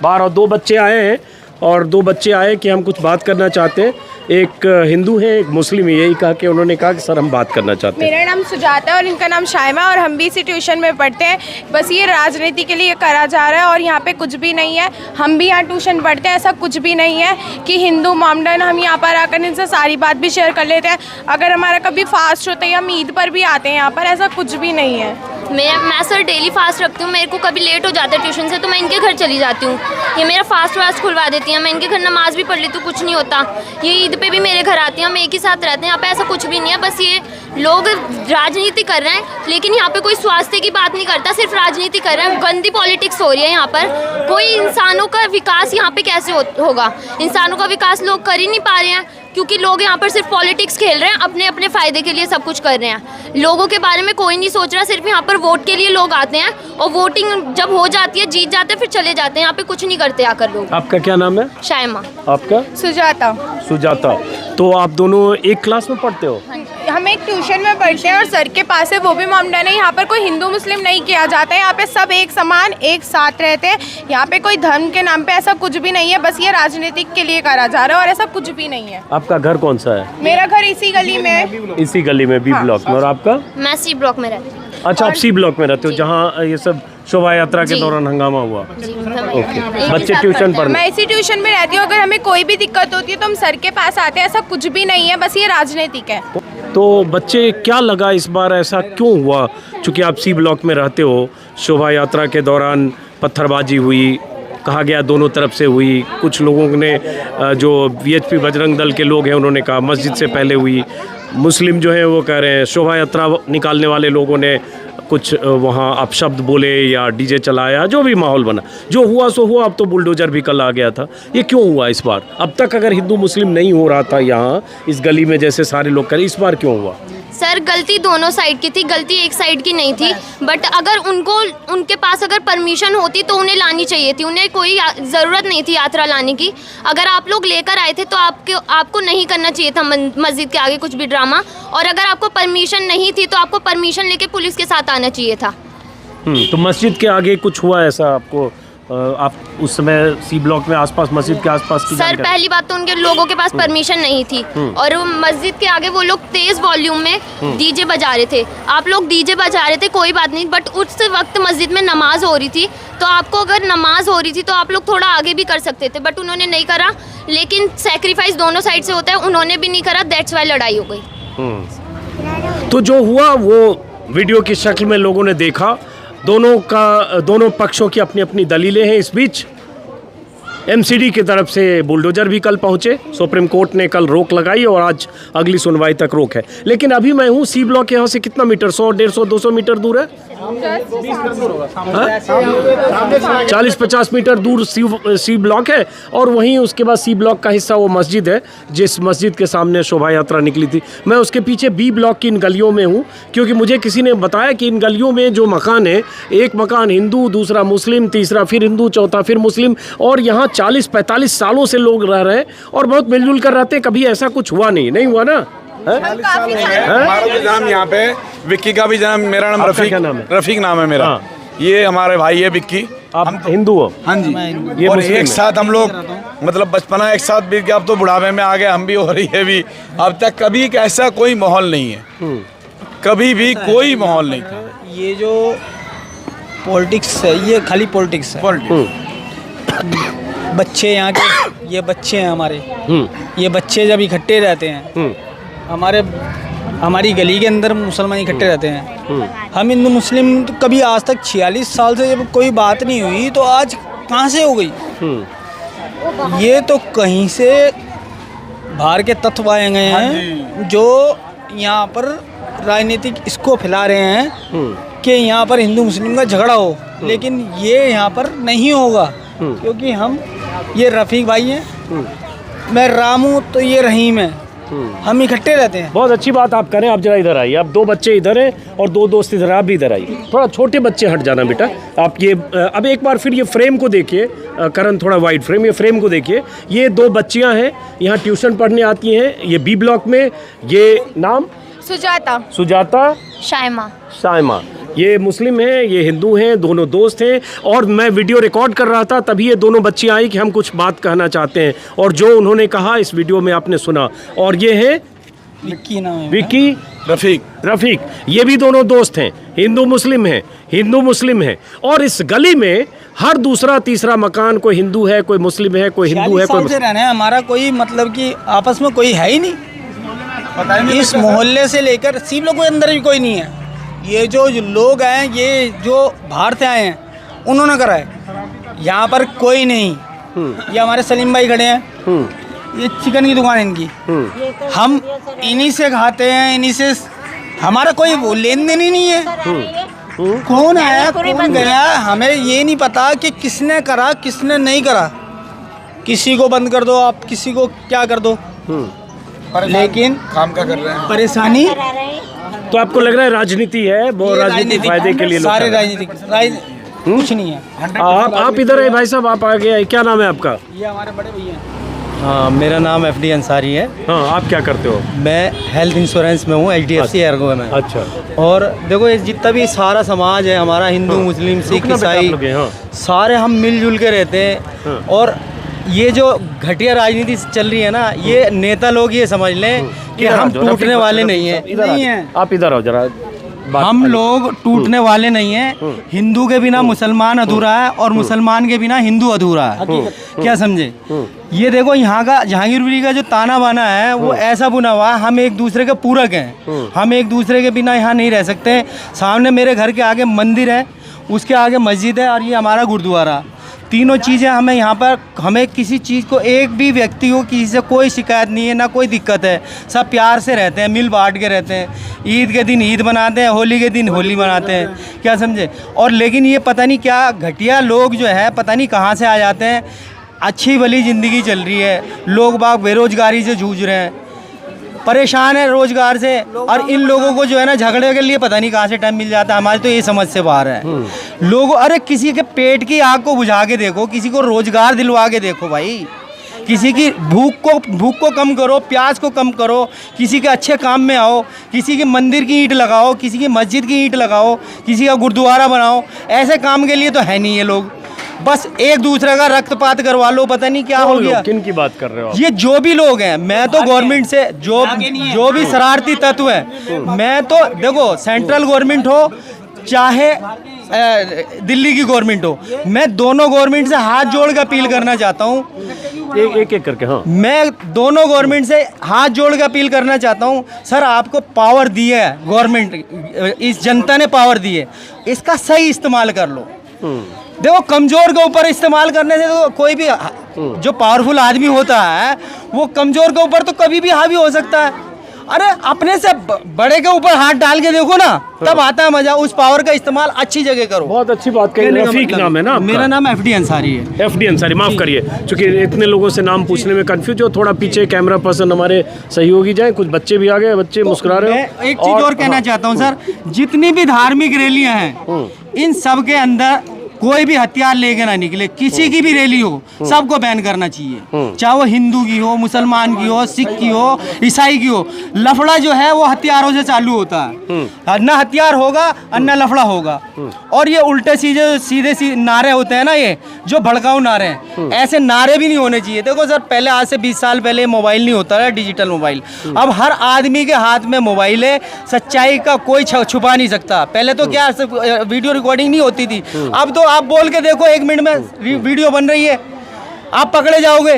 बाहर आओ। 2 बच्चे आए हैं और 2 बच्चे आए कि हम कुछ बात करना चाहते हैं। एक हिंदू है, एक मुस्लिम है। यही कहा कि उन्होंने कहा कि सर हम बात करना चाहते हैं। मेरा नाम सुजाता है और इनका नाम शायमा है और हम भी इसी ट्यूशन में पढ़ते हैं। बस ये राजनीति के लिए करा जा रहा है और यहाँ पे कुछ भी नहीं है। हम भी यहाँ ट्यूशन पढ़ते हैं, ऐसा कुछ भी नहीं है कि हिंदू मोमडन। हम यहाँ पर आकर इनसे सारी बात भी शेयर कर लेते हैं। अगर हमारा कभी फास्ट होता है, हम ईद पर भी आते हैं यहाँ पर, ऐसा कुछ भी नहीं है। मैं सर डेली फास्ट रखती हूँ। मेरे को कभी लेट हो जाता है ट्यूशन से तो मैं इनके घर चली जाती हूँ। ये मेरा फास्ट खुलवा देती हैं। मैं इनके घर नमाज भी पढ़ लेती हूँ, कुछ नहीं होता। ये ईद पे भी मेरे घर आती हैं, हम एक ही साथ रहते हैं। यहाँ पे ऐसा कुछ भी नहीं है। बस ये लोग राजनीति कर रहे हैं, लेकिन यहाँ पे कोई स्वास्थ्य की बात नहीं करता, सिर्फ राजनीति कर रहे हैं। गंदी पॉलिटिक्स हो रही है यहाँ पर। कोई इंसानों का विकास यहाँ पे कैसे होगा? इंसानों का विकास लोग कर ही नहीं पा रहे हैं, क्योंकि लोग यहाँ पर सिर्फ पॉलिटिक्स खेल रहे हैं, अपने अपने फ़ायदे के लिए सब कुछ कर रहे हैं। लोगों के बारे में कोई नहीं सोच रहा। सिर्फ यहाँ पर वोट के लिए लोग आते हैं और वोटिंग जब हो जाती है, जीत जाते हैं, फिर चले जाते हैं। यहाँ पे कुछ नहीं करते आकर लोग। आपका क्या नाम है? शायमा। आपका? सुजाता। तो आप दोनों एक क्लास में पढ़ते हो? हम एक ट्यूशन में पढ़ते हैं और सर के पास है, वो भी मोमडन है। यहाँ पर कोई हिंदू मुस्लिम नहीं किया जाता है। यहाँ पे सब एक समान एक साथ रहते हैं। यहाँ पे कोई धर्म के नाम पे ऐसा कुछ भी नहीं है। बस ये राजनीतिक के लिए करा जा रहा है और ऐसा कुछ भी नहीं है। आपका घर कौन सा है? मेरा घर इसी गली में है। इसी गली में, बी ब्लॉक में। और आपका? मैं सी ब्लॉक में रहती हूँ। अच्छा, आप सी ब्लॉक में रहते हो, जहाँ ये सब शोभा यात्रा के जी। दौरान हंगामा हुआ? जी, ओके, बच्चे ट्यूशन पढ़ने? मैं इसी ट्यूशन में रहती हूँ, अगर हमें कोई भी दिक्कत होती है तो हम सर के पास आते हैं, ऐसा कुछ भी नहीं है, बस ये राजनीतिक है। तो बच्चे क्या लगा इस बार ऐसा क्यों हुआ? चूँकि आप सी ब्लॉक में रहते हो, शोभा यात्रा के दौरान पत्थरबाजी हुई, कहा गया दोनों तरफ से हुई, कुछ लोगों ने जो वीएचपी बजरंग दल के लोग हैं उन्होंने कहा मस्जिद से पहले हुई, मुस्लिम जो हैं वो कह रहे हैं, शोभा यात्रा निकालने वाले लोगों ने कुछ वहाँ अपशब्द बोले या डीजे चलाया, जो भी माहौल बना, जो हुआ सो हुआ। अब तो बुलडोजर भी कल आ गया था, ये क्यों हुआ इस बार? अब तक अगर हिंदू मुस्लिम नहीं हो रहा था यहाँ इस गली में जैसे सारे लोग करें, इस बार क्यों हुआ? सर गलती दोनों साइड की थी, गलती एक साइड की नहीं थी। बट अगर उनके पास अगर परमिशन होती तो उन्हें लानी चाहिए थी, उन्हें कोई ज़रूरत नहीं थी यात्रा लाने की। अगर आप लोग लेकर आए थे तो आपको नहीं करना चाहिए था मस्जिद के आगे कुछ भी ड्रामा, और अगर आपको परमिशन नहीं थी तो आपको परमिशन लेके पुलिस के साथ आना चाहिए था। तो मस्जिद के आगे कुछ हुआ ऐसा आपको? आप उस समय सी ब्लॉक में आसपास, मस्जिद के आसपास की सर पहली बात तो उनके लोगों के पास परमिशन नहीं थी, और वो मस्जिद के आगे वो लोग तेज वॉल्यूम में डीजे बजा रहे थे। आप लोग डीजे बजा रहे थे कोई बात नहीं, बट उस वक्त मस्जिद में नमाज हो रही थी, तो आपको अगर नमाज हो रही थी तो आप लोग थोड़ा आगे भी कर सकते थे, बट उन्होंने नहीं करा। लेकिन सेक्रीफाइस दोनों साइड से होता है, उन्होंने भी नहीं करा, दैट्स वाई लड़ाई हो गई। तो जो हुआ वो वीडियो की शक्ल में लोगों ने देखा, दोनों पक्षों की अपनी अपनी दलीलें हैं। इस बीच एमसीडी की तरफ से बुलडोजर भी कल पहुंचे, सुप्रीम कोर्ट ने कल रोक लगाई और आज अगली सुनवाई तक रोक है। लेकिन अभी मैं हूं सी ब्लॉक के यहाँ से कितना मीटर, 100, 150, 200 मीटर दूर है, 40-50 मीटर दूर सी ब्लॉक है, और वहीं उसके बाद सी ब्लॉक का हिस्सा वो मस्जिद है जिस मस्जिद के सामने शोभा यात्रा निकली थी। मैं उसके पीछे बी ब्लॉक की इन गलियों में हूँ, क्योंकि मुझे किसी ने बताया कि इन गलियों में जो मकान है, एक मकान हिंदू, दूसरा मुस्लिम, तीसरा फिर हिंदू, चौथा फिर मुस्लिम, और यहाँ 40-45 सालों से लोग रह रहे हैं और बहुत मिलजुल कर रहते हैं। कभी ऐसा कुछ हुआ नहीं हुआ ना? हमारा भी नाम यहाँ पे विक्की का भी जन्म, मेरा नाम रफीक, रफीक नाम है मेरा। ये हमारे भाई है विक्की। आप हिंदू हो? हाँ जी। ये और एक साथ हम लोग मतलब बचपना एक साथ बीत गया, अब तो बुढ़ापे में आ गए हम भी और ये भी। अब तक कभी ऐसा कोई माहौल नहीं है, कभी भी कोई माहौल नहीं था। ये जो पॉलिटिक्स है ये खाली पॉलिटिक्स है। बच्चे यहाँ के, ये बच्चे हैं हमारे, ये बच्चे जब इकट्ठे रहते हैं, हमारी गली के अंदर मुसलमान इकट्ठे रहते हैं, हम हिंदू मुस्लिम तो कभी आज तक 46 साल से जब कोई बात नहीं हुई, तो आज कहाँ से हो गई? ये तो कहीं से बाहर के तत्व आए गए हैं जो यहाँ पर राजनीतिक इसको फैला रहे हैं कि यहाँ पर हिंदू मुस्लिम का झगड़ा हो, लेकिन ये यहाँ पर नहीं होगा, क्योंकि हम, ये रफ़ीक भाई हैं, मैं राम हूँ तो ये रहीम है, हम इकट्ठे रहते हैं। बहुत अच्छी बात आप करें। आप जरा इधर आइए, आप 2 बच्चे इधर हैं और 2 दोस्त इधर, आप भी इधर आइए। थोड़ा छोटे बच्चे हट जाना बेटा। आप ये अब एक बार फिर ये फ्रेम को देखिए, करण थोड़ा वाइड फ्रेम, ये फ्रेम को देखिए। ये 2 बच्चियां हैं, यहाँ ट्यूशन पढ़ने आती हैं, ये बी ब्लॉक में। ये नाम? सुजाता, शाइमा। ये मुस्लिम हैं, ये हिंदू हैं, दोनों दोस्त हैं। और मैं वीडियो रिकॉर्ड कर रहा था, तभी ये दोनों बच्चियां आई कि हम कुछ बात कहना चाहते हैं, और जो उन्होंने कहा इस वीडियो में आपने सुना। और ये है विक्की नाम है, विक्की, रफ़ीक। ये भी दोनों दोस्त हैं, हिंदू मुस्लिम हैं। और इस गली में हर दूसरा तीसरा मकान कोई हिंदू है, कोई मुस्लिम है, कोई हिंदू है, कोई से रहना है। हमारा कोई मतलब कि आपस में कोई है ही नहीं, इस मोहल्ले से लेकर सी ब्लॉक के अंदर भी कोई नहीं है। ये जो लोग हैं, ये जो बाहर से आए हैं, उन्होंने करा है, यहाँ पर कोई नहीं। ये हमारे सलीम भाई खड़े हैं, ये चिकन की दुकान है इनकी, हम इन्हीं से खाते हैं, इन्हीं से, हमारा कोई लेन देन ही नहीं है। कौन आया कौन गया हमें ये नहीं पता कि किसने करा किसने नहीं करा। किसी को बंद कर दो आप, किसी को क्या कर दो, लेकिन काम का कर रहे हैं, परेशानी। तो आपको लग रहा है राजनीति है, वो राजनीतिक फायदे के लिए सारे राजनीतिक कुछ नहीं है। आप इधर है भाई साहब, आप आ गए। क्या नाम है आपका? ये हमारे बड़े भैया। हाँ, मेरा नाम FD अंसारी है। हाँ, आप क्या करते हो? मैं हेल्थ इंश्योरेंस में हूँ, HDFC एर्गो में। अच्छा। और देखो, ये जितना भी सारा समाज है हमारा, हिंदू मुस्लिम सिख ईसाई, सारे हम मिलजुल के रहते हैं। और ये जो घटिया राजनीति चल रही है ना, ये नेता लोग ये समझ लें कि हम टूटने वाले नहीं हैं। आप इधर आओ जरा, हम लोग टूटने वाले नहीं हैं। हिंदू के बिना मुसलमान अधूरा है और मुसलमान के बिना हिंदू अधूरा है। क्या समझे? ये देखो यहाँ का जहांगीरपुरी का जो ताना बाना है वो ऐसा बुना हुआ है, हम एक दूसरे के पूरक हैं। हम एक दूसरे के बिना यहाँ नहीं रह सकते। सामने मेरे घर के आगे मंदिर है, उसके आगे मस्जिद है और ये हमारा गुरुद्वारा। तीनों चीज़ें हमें यहाँ पर, हमें किसी चीज़ को, एक भी व्यक्ति को किसी से कोई शिकायत नहीं है, ना कोई दिक्कत है। सब प्यार से रहते हैं, मिल बांट के रहते हैं। ईद के दिन ईद मनाते हैं, होली के दिन होली मनाते हैं। क्या समझे? और लेकिन ये पता नहीं क्या घटिया लोग जो है पता नहीं कहाँ से आ जाते हैं। अच्छी भली ज़िंदगी चल रही है, लोग बाग बेरोज़गारी से जूझ रहे हैं, परेशान है रोजगार से, और इन लोगों को जो है ना झगड़े के लिए पता नहीं कहाँ से टाइम मिल जाता है। हमारे तो ये समझ से बाहर है। लोग, अरे किसी के पेट की आग को बुझा के देखो, किसी को रोजगार दिलवा के देखो भाई। किसी की भूख को कम करो, प्यास को कम करो, किसी के अच्छे काम में आओ, किसी के मंदिर की ईंट लगाओ, किसी की मस्जिद की ईंट लगाओ, किसी का गुरुद्वारा बनाओ। ऐसे काम के लिए तो है नहीं ये लोग, बस एक दूसरे का रक्तपात करवा लो। पता नहीं क्या हो गया। किन की बात कर रहे हो आप? ये जो भी लोग हैं, मैं तो गवर्नमेंट से जो भी शरारती तत्व है, मैं तो देखो सेंट्रल गवर्नमेंट हो चाहे दिल्ली की गवर्नमेंट हो, मैं दोनों गवर्नमेंट से हाथ जोड़ कर अपील करना चाहता हूँ। एक करके। हाँ, मैं दोनों गवर्नमेंट से हाथ जोड़ कर अपील करना चाहता हूँ। सर, आपको पावर दी है गवर्नमेंट, इस जनता ने पावर दी है, इसका सही इस्तेमाल कर लो। देखो, कमजोर के ऊपर इस्तेमाल करने से तो कोई भी जो पावरफुल आदमी होता है वो कमजोर के ऊपर तो कभी भी हावी हो सकता है। अरे अपने से बड़े के ऊपर हाथ डाल के देखो ना, तब आता है मजा। उस पावर का इस्तेमाल अच्छी जगह करो। बहुत अच्छी बात कही। रफीक नाम है ना आपका? मेरा नाम FD अंसारी है। FD अंसारी, माफ करिए चूंकि इतने लोगों से नाम पूछने में कंफ्यूज हो। थोड़ा पीछे कैमरा पर्सन हमारे सहयोगी जाए। कुछ बच्चे भी आ गए, बच्चे मुस्कुरा रहे हो। एक चीज और कहना चाहता हूँ सर, जितनी भी धार्मिक रैलियां हैं, इन सब के अंदर कोई भी हथियार लेके ना निकले। किसी की भी रैली हो, सबको बैन करना चाहिए, चाहे वो हिंदू की हो, मुसलमान की हो, सिख की हो, ईसाई की हो। लफड़ा जो है वो हथियारों से चालू होता है। ना हथियार होगा और ना लफड़ा होगा। और ये उल्टे सीधे नारे होते हैं ना, ये जो भड़काऊ नारे हैं, ऐसे नारे भी नहीं होने चाहिए। देखो सर, पहले आज से 20 साल पहले मोबाइल नहीं होता था, डिजिटल मोबाइल। अब हर आदमी के हाथ में मोबाइल है, सच्चाई का कोई छुपा नहीं सकता। पहले तो क्या वीडियो रिकॉर्डिंग नहीं होती थी, अब तो आप बोल के देखो 1 मिनट में वीडियो बन रही है, आप पकड़े जाओगे।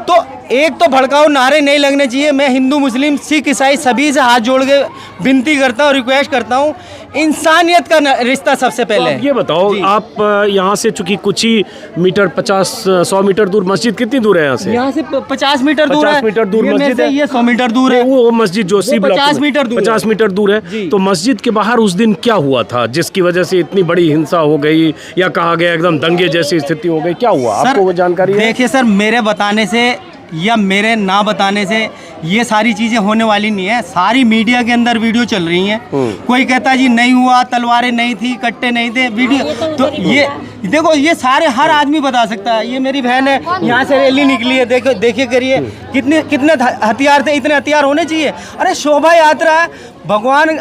तो एक तो भड़काऊ नारे नहीं लगने चाहिए। मैं हिंदू, मुस्लिम, सिख, ईसाई सभी से हाथ जोड़ के विनती करता हूँ, रिक्वेस्ट करता हूँ, इंसानियत का रिश्ता सबसे पहले। तो ये बताओ, आप यहाँ से चूंकि कुछ ही मीटर 50-100 मीटर दूर मस्जिद कितनी दूर है यहाँ से? यहाँ से 50 मीटर दूर है। 50 मीटर दूर मस्जिद है। ये 100 मीटर दूर है। वो मस्जिद जो सी ब्लॉक 50 मीटर दूर 50 मीटर दूर है। तो मस्जिद के बाहर उस दिन क्या हुआ था जिसकी वजह से इतनी बड़ी हिंसा हो गई, या कहा गया एकदम दंगे जैसी स्थिति हो गई? क्या हुआ, आपको वो जानकारी है? देखिए सर, मेरे बताने से या मेरे ना बताने से ये सारी चीज़ें होने वाली नहीं है। सारी मीडिया के अंदर वीडियो चल रही हैं। कोई कहता जी नहीं हुआ, तलवारें नहीं थी, कट्टे नहीं थे, वीडियो। तो ये देखो, ये सारे हर आदमी बता सकता है। ये मेरी बहन है, यहाँ से रैली निकली है, देखो, देखिए करिए कितने हथियार थे। इतने हथियार होने चाहिए। अरे शोभा यात्रा है, भगवान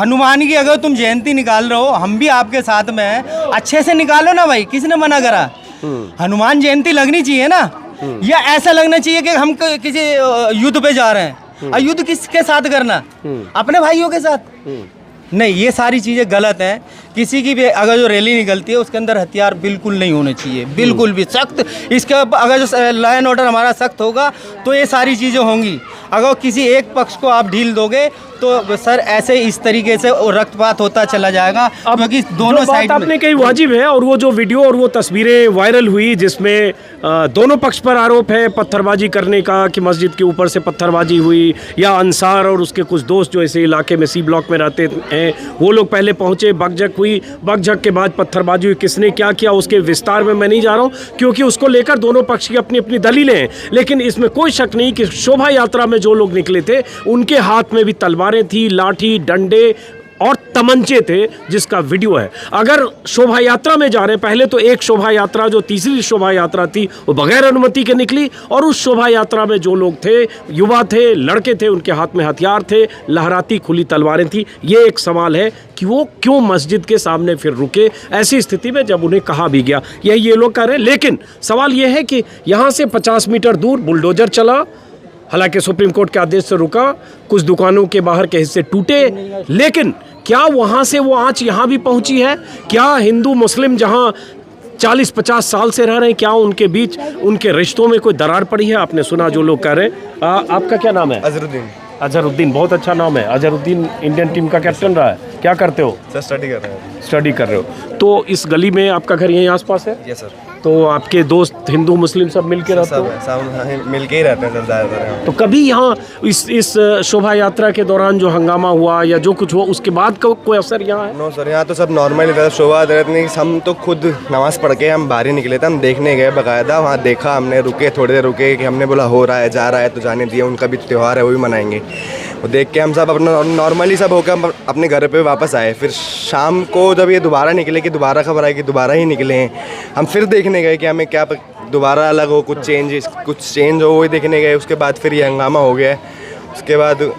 हनुमान की अगर तुम जयंती निकाल रहे हो, हम भी आपके साथ में हैं, अच्छे से निकालो ना भाई, किसने मना करा? हनुमान जयंती लगनी चाहिए ना, या ऐसा लगना चाहिए कि हम किसी युद्ध पे जा रहे हैं। और युद्ध किसके साथ करना? अपने भाइयों के साथ नहीं। ये सारी चीज़ें गलत हैं। किसी की भी अगर जो रैली निकलती है उसके अंदर हथियार बिल्कुल नहीं होने चाहिए, बिल्कुल भी। सख्त इसका अगर जो लॉ एंड ऑर्डर हमारा सख्त होगा तो ये सारी चीज़ें होंगी। अगर किसी एक पक्ष को आप ढील दोगे तो सर ऐसे इस तरीके से रक्तपात होता चला जाएगा। क्योंकि दोनों साइड आपने कही वाजिब है। और वो जो वीडियो और वो तस्वीरें वायरल हुई जिसमें दोनों पक्ष पर आरोप है पत्थरबाजी करने का, कि मस्जिद के ऊपर से पत्थरबाजी हुई, या अंसार और उसके कुछ दोस्त जो इसे इलाके में सी ब्लॉक में रहते हैं वो लोग पहले पहुंचे, बकझक हुई, बकझक के बाद पत्थरबाजी हुई। किसने क्या किया उसके विस्तार में मैं नहीं जा रहा हूँ, क्योंकि उसको लेकर दोनों पक्ष की अपनी अपनी दलीलें हैं। लेकिन इसमें कोई शक नहीं कि शोभा यात्रा में जो लोग निकले थे उनके हाथ में भी तलवारें थी, लाठी, डंडे और तमंचे थे, जिसका वीडियो है। अगर शोभा यात्रा में जा रहे हैं, पहले तो एक शोभा यात्रा जो तीसरी शोभा यात्रा थी वो बगैर अनुमति के निकली, और उस शोभा यात्रा में जो लोग थे, युवा थे, लड़के थे, उनके हाथ में हथियार थे, लहराती खुली तलवारें थी। ये एक सवाल है कि वो क्यों मस्जिद के सामने फिर रुके ऐसी स्थिति में जब उन्हें कहा भी गया, यही ये लोग कह रहे हैं। लेकिन सवाल ये है कि यहाँ से 50 मीटर दूर बुलडोजर चला, हालांकि सुप्रीम कोर्ट के आदेश से रुका, कुछ दुकानों के बाहर के हिस्से टूटे, लेकिन क्या वहाँ से वो आँच यहाँ भी पहुँची है? क्या हिंदू मुस्लिम जहाँ 40-50 साल से रह रहे हैं, क्या उनके बीच उनके रिश्तों में कोई दरार पड़ी है? आपने सुना जो लोग कह रहे हैं। आपका क्या नाम है? अजहरुद्दीन। अजहरुद्दीन, बहुत अच्छा नाम है। अजहरुद्दीन इंडियन टीम का कैप्टन रहा है। क्या करते हो? सर स्टडी कर रहे हैं। स्टडी कर रहे हो। तो इस गली में आपका घर यहीं आसपास है? Yes sir. तो आपके दोस्त हिंदू मुस्लिम सब मिल के रहते हो? सब मिल के ही रहते हैं सर ज़्यादातर। तो कभी यहाँ इस शोभा यात्रा के दौरान जो हंगामा हुआ या जो कुछ हुआ उसके बाद कोई असर यहाँ है? नो सर, यहाँ तो सब नॉर्मल ही था। शोभा नहीं, हम तो खुद नमाज़ पढ़ के हम बाहर ही निकले थे। हम देखने गए बाकायदा, वहाँ देखा हमने, रुके थोड़ी देर रुके कि हमने बोला हो रहा है जा रहा है तो जाने दिया, उनका भी त्यौहार है वो भी मनाएंगे। वो देख के हम सब अपना नॉर्मली सब होकर हम अपने घर पे वापस आए। फिर शाम को जब ये दोबारा निकले कि दोबारा खबर आई कि दोबारा ही निकले हैं, हम फिर देखने गए कि हमें क्या दोबारा अलग हो, कुछ चेंज हो, वही देखने गए। उसके बाद फिर ये हंगामा हो गया। उसके बाद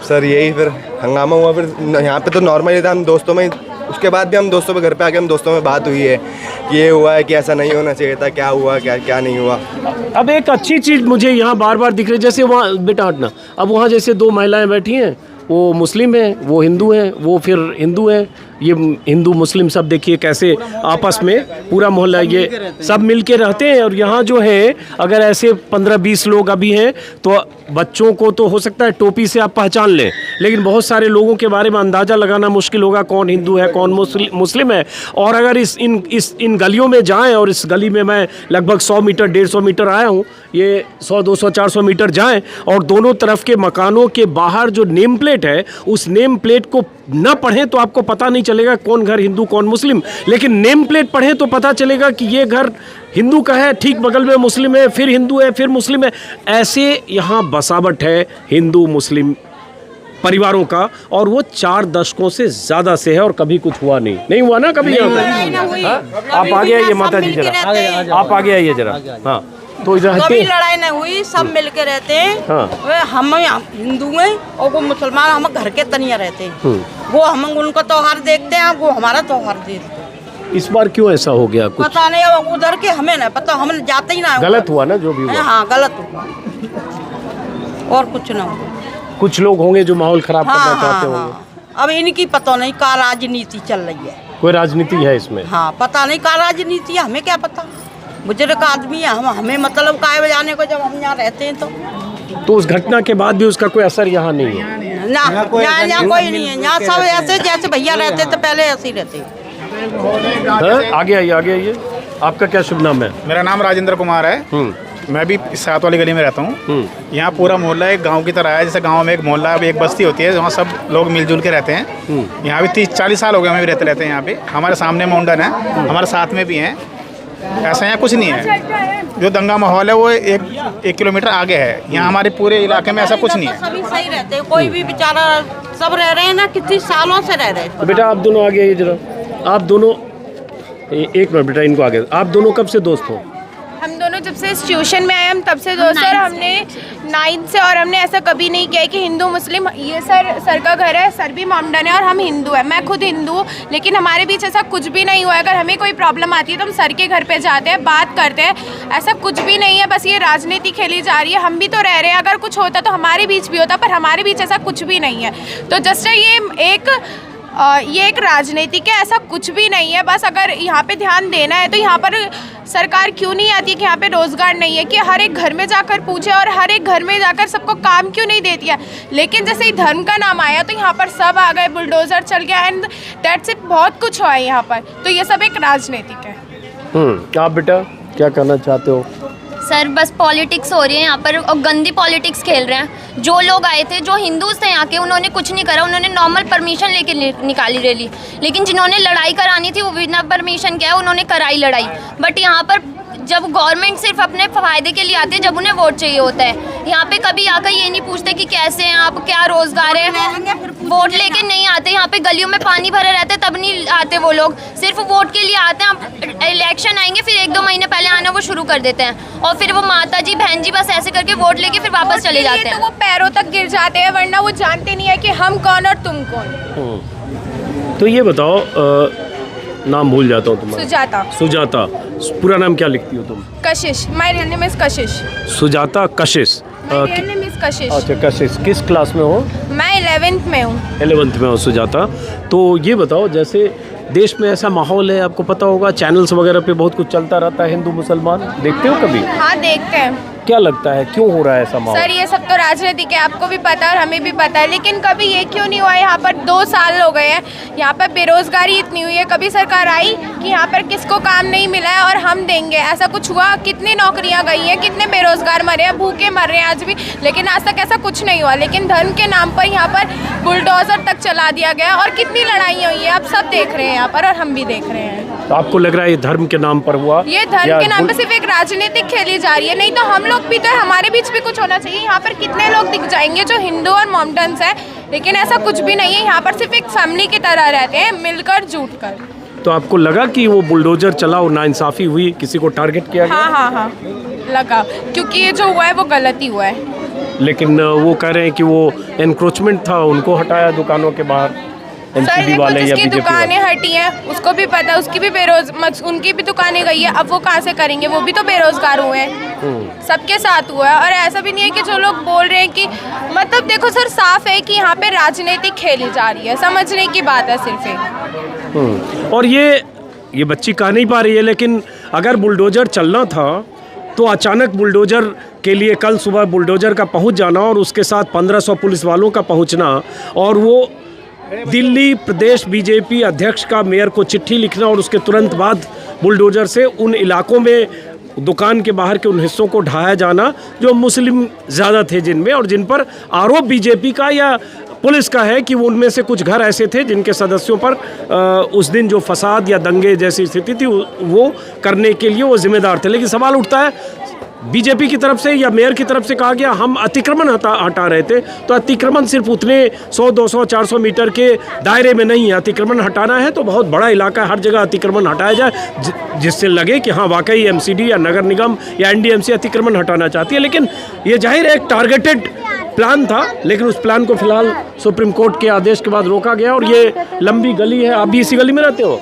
सर यही फिर हंगामा हुआ। फिर यहाँ पे तो नॉर्मल ही था, हम दोस्तों में, उसके बाद भी हम दोस्तों के घर पे आके हम दोस्तों में बात हुई है कि ये हुआ है कि ऐसा नहीं होना चाहिए था, क्या हुआ क्या नहीं हुआ। अब एक अच्छी चीज़ मुझे यहाँ बार बार दिख रही है, जैसे वहाँ बेटा हटना, अब वहाँ जैसे दो महिलाएं बैठी हैं, वो मुस्लिम हैं, वो हिंदू हैं, वो फिर हिंदू हैं, ये हिंदू मुस्लिम सब देखिए कैसे आपस में पूरा मोहल्ला ये सब मिल के रहते हैं। और यहाँ जो है अगर ऐसे 15-20 लोग अभी हैं तो बच्चों को तो हो सकता है टोपी से आप पहचान लें, लेकिन बहुत सारे लोगों के बारे में अंदाज़ा लगाना मुश्किल होगा कौन हिंदू है कौन मुस्लिम है। और अगर इन गलियों में जाएं, और इस गली में मैं लगभग 100 मीटर 150 मीटर आया हूँ, ये 100-200 400 मीटर जाएं और दोनों तरफ के मकानों के बाहर जो नेम प्लेट है उस नेम प्लेट को न पढ़ें तो आपको पता नहीं चलेगा कौन घर हिंदू कौन मुस्लिम, लेकिन नेम प्लेट पढ़ें तो पता चलेगा कि ये घर हिंदू का है, ठीक बगल में मुस्लिम है, फिर हिंदू है, फिर मुस्लिम है। ऐसे यहाँ बसावट है हिंदू मुस्लिम परिवारों का, और वो 4 दशकों से ज़्यादा से है और कभी कुछ हुआ नहीं हुआ ना कभी यहाँ पे। आप आगे आइए माता जी जरा, आप आगे आइए जरा। हाँ, तो इधर कभी लड़ाई नहीं हुई, सब मिल के रहते हैं। हाँ। हम हिंदू हैं और वो मुसलमान, हम घर के तनिया रहते हैं। वो हम उनका त्योहार देखते हैं, वो हमारा त्योहार देखते हैं। इस बार क्यों ऐसा हो गया कुछ पता नहीं, उधर के हमें नहीं पता, हम जाते ही ना। गलत हुआ ना जो भी हुआ। हाँ गलत हुआ और कुछ ना हुआ। कुछ लोग होंगे जो माहौल खराब करना चाहते होंगे। अब इनकी पता नहीं क्या राजनीति चल रही है। कोई राजनीति है इसमें? हाँ पता नहीं क्या राजनीति है, हमें क्या पता। बुजुर्ग आदमी है, हमें मतलब काय बजाने को, जब हम यहाँ रहते हैं तो उस घटना के बाद भी उसका कोई असर यहाँ नहीं है ना। यहाँ कोई नहीं है, यहाँ सब ऐसे जैसे भैया रहते थे पहले ऐसे ही रहते। आगे आइए। आपका क्या शुभ नाम है? मेरा नाम राजेंद्र कुमार है। मैं भी सात वाली गली में रहता हूँ। यहाँ पूरा मोहल्ला एक गांव की तरह है, जैसे गांव में एक मोहल्ला एक बस्ती होती है, वहाँ सब लोग मिलजुल के रहते हैं। यहाँ भी 30-40 साल हो गए हमें भी रहते हैं यहाँ पे। हमारे सामने मुंडन है, हमारे साथ में भी हैं। ऐसा यहाँ कुछ नहीं है। जो दंगा माहौल है वो एक किलोमीटर आगे है। यहाँ हमारे पूरे इलाके में ऐसा कुछ नहीं है। सभी सही रहते हैं, कोई भी बेचारा, सब रह रहे हैं ना, कितने सालों से रह रहे हैं। तो बेटा आप दोनों आगे आइए जरा। आप दोनों एक मिनट बेटा, इनको आगे। आप दोनों कब से दोस्त हो? हम दोनों जब से इस ट्यूशन में आए हम तब से दोस्त, और हमने 9th से, और हमने ऐसा कभी नहीं किया कि हिंदू मुस्लिम। ये सर का घर है, सर भी मोमडन है और हम हिंदू है। मैं खुद हिंदू हूँ, लेकिन हमारे बीच ऐसा कुछ भी नहीं हुआ। अगर हमें कोई प्रॉब्लम आती है तो हम सर के घर पे जाते हैं, बात करते हैं। ऐसा कुछ भी नहीं है, बस ये राजनीति खेली जा रही है। हम भी तो रह रहे हैं, अगर कुछ होता तो हमारे बीच भी होता, पर हमारे बीच ऐसा कुछ भी नहीं है। तो जस्ट ये एक राजनीतिक है, ऐसा कुछ भी नहीं है। बस अगर यहाँ पे ध्यान देना है तो यहाँ पर सरकार क्यों नहीं आती है कि यहाँ पे रोज़गार नहीं है, कि हर एक घर में जाकर पूछे और हर एक घर में जाकर सबको काम क्यों नहीं देती है। लेकिन जैसे ही धर्म का नाम आया तो यहाँ पर सब आ गए, बुलडोज़र चल गया, एंड दैट्स इट। बहुत कुछ हुआ है यहाँ पर, तो ये सब एक राजनीतिक है। आप बेटा क्या करना चाहते हो? सर बस पॉलिटिक्स हो रही है यहाँ पर, और गंदी पॉलिटिक्स खेल रहे हैं। जो लोग आए थे, जो हिंदूज थे यहाँ के, उन्होंने कुछ नहीं करा। उन्होंने नॉर्मल परमिशन लेके निकाली रैली, लेकिन जिन्होंने लड़ाई करानी थी वो बिना परमिशन के है, उन्होंने कराई लड़ाई। बट यहाँ पर जब गवर्नमेंट सिर्फ अपने फ़ायदे के लिए आती है, जब उन्हें वोट चाहिए होता है, यहाँ पे कभी आकर ये नहीं पूछते कि कैसे हैं आप, क्या रोज़गार है। वोट लेके नहीं आते। यहाँ पे गलियों में पानी भरे रहते तब नहीं आते वो लोग, सिर्फ वोट के लिए आते हैं। इलेक्शन आएंगे फिर 1-2 महीने पहले आना वो शुरू कर देते हैं, और फिर वो माता जी बहन जी बस ऐसे करके वोट लेके फिर वापस चले जाते हैं। तो वो पैरों तक गिर जाते हैं, वरना वो जानते नहीं है कि हम कौन और तुम कौन। तो ये बताओ, नाम भूल जाता हूँ तुम्हारा। सुजाता। पूरा नाम क्या लिखती हो तुम? कशिश। My real name is Kashish. Sujata Kashish. My real name is कशिश। अच्छा कशिश, किस क्लास में हो? मैं 11th में हूँ। 11th में हो सुजाता। तो ये बताओ, जैसे देश में ऐसा माहौल है, आपको पता होगा चैनल्स वगैरह पे बहुत कुछ चलता रहता है, हिंदू मुसलमान देखते हो कभी? हाँ देखते हैं। क्या लगता है क्यों हो रहा है ऐसा माहौल? सर ये सब तो राजनीतिक है, आपको भी पता है और हमें भी पता है, लेकिन कभी ये क्यों नहीं हुआ? यहाँ पर 2 साल हो गए हैं, यहाँ पर बेरोजगारी इतनी हुई है, कभी सरकार आई कि यहाँ पर किसको काम नहीं मिला है और हम देंगे, ऐसा कुछ हुआ? कितनी नौकरियाँ गई हैं, कितने बेरोजगार मरे हैं, भूखे मर रहे हैं आज भी, लेकिन आज तक ऐसा कुछ नहीं हुआ। लेकिन धर्म के नाम पर यहाँ पर बुलडोजर तक चला दिया गया और कितनी लड़ाइयाँ हुई है, आप सब देख रहे हैं यहाँ पर और हम भी देख रहे हैं। तो आपको लग रहा है ये धर्म के नाम पर हुआ? ये धर्म के नाम पर सिर्फ एक राजनीतिक खेली जा रही है, नहीं तो हम लोग भी तो, हमारे बीच भी कुछ होना चाहिए। यहाँ पर कितने लोग दिख जाएंगे जो हिंदू और मोमडन्स हैं, लेकिन ऐसा कुछ भी नहीं है। यहाँ पर सिर्फ एक फैमिली की तरह रहते हैं, मिलकर जुट कर। तो आपको लगा कि वो बुलडोजर चला और नाइंसाफी हुई, किसी को टारगेट किया गया? हाँ लगा, क्योंकि ये जो हुआ है वो गलत ही हुआ है। लेकिन वो कह रहे हैं कि वो एनक्रोचमेंट था, उनको हटाया दुकानों के बाहर, एमसीडी वाले या जिसकी बीजेपी दुकानें हटी हैं उसको भी पता, उसकी भी उनकी भी दुकानें गई है, अब वो कहाँ से करेंगे? वो भी तो बेरोजगार हुए हैं, सबके साथ हुआ है। और ऐसा भी नहीं है कि जो लोग बोल रहे हैं कि, मतलब देखो सर, साफ है कि यहाँ पे राजनीति खेली जा रही है, समझने की बात है सिर्फ एक। और ये बच्ची कह नहीं पा रही है, लेकिन अगर बुलडोजर चलना था तो अचानक बुलडोजर के लिए कल सुबह बुलडोजर का पहुंच जाना और उसके साथ 1500 पुलिस वालों का पहुंचना, और वो दिल्ली प्रदेश बीजेपी अध्यक्ष का मेयर को चिट्ठी लिखना और उसके तुरंत बाद बुलडोजर से उन इलाकों में दुकान के बाहर के उन हिस्सों को ढाया जाना जो मुस्लिम ज़्यादा थे जिनमें, और जिन पर आरोप बीजेपी का या पुलिस का है कि वो उनमें से कुछ घर ऐसे थे जिनके सदस्यों पर उस दिन जो फसाद या दंगे जैसी स्थिति थी वो करने के लिए वो जिम्मेदार थे। लेकिन सवाल उठता है, बीजेपी की तरफ से या मेयर की तरफ से कहा गया हम अतिक्रमण हटा रहे थे, तो अतिक्रमण सिर्फ उतने 100, 200, 400 मीटर के दायरे में नहीं है। अतिक्रमण हटाना है तो बहुत बड़ा इलाका, हर जगह अतिक्रमण हटाया जाए जिससे लगे कि हाँ वाकई एमसीडी या नगर निगम या एनडीएमसी अतिक्रमण हटाना चाहती है। लेकिन ये जाहिर है एक टारगेटेड प्लान था, लेकिन उस प्लान को फिलहाल सुप्रीम कोर्ट के आदेश के बाद रोका गया। और ये लंबी गली है, आप भी इसी गली में रहते हो?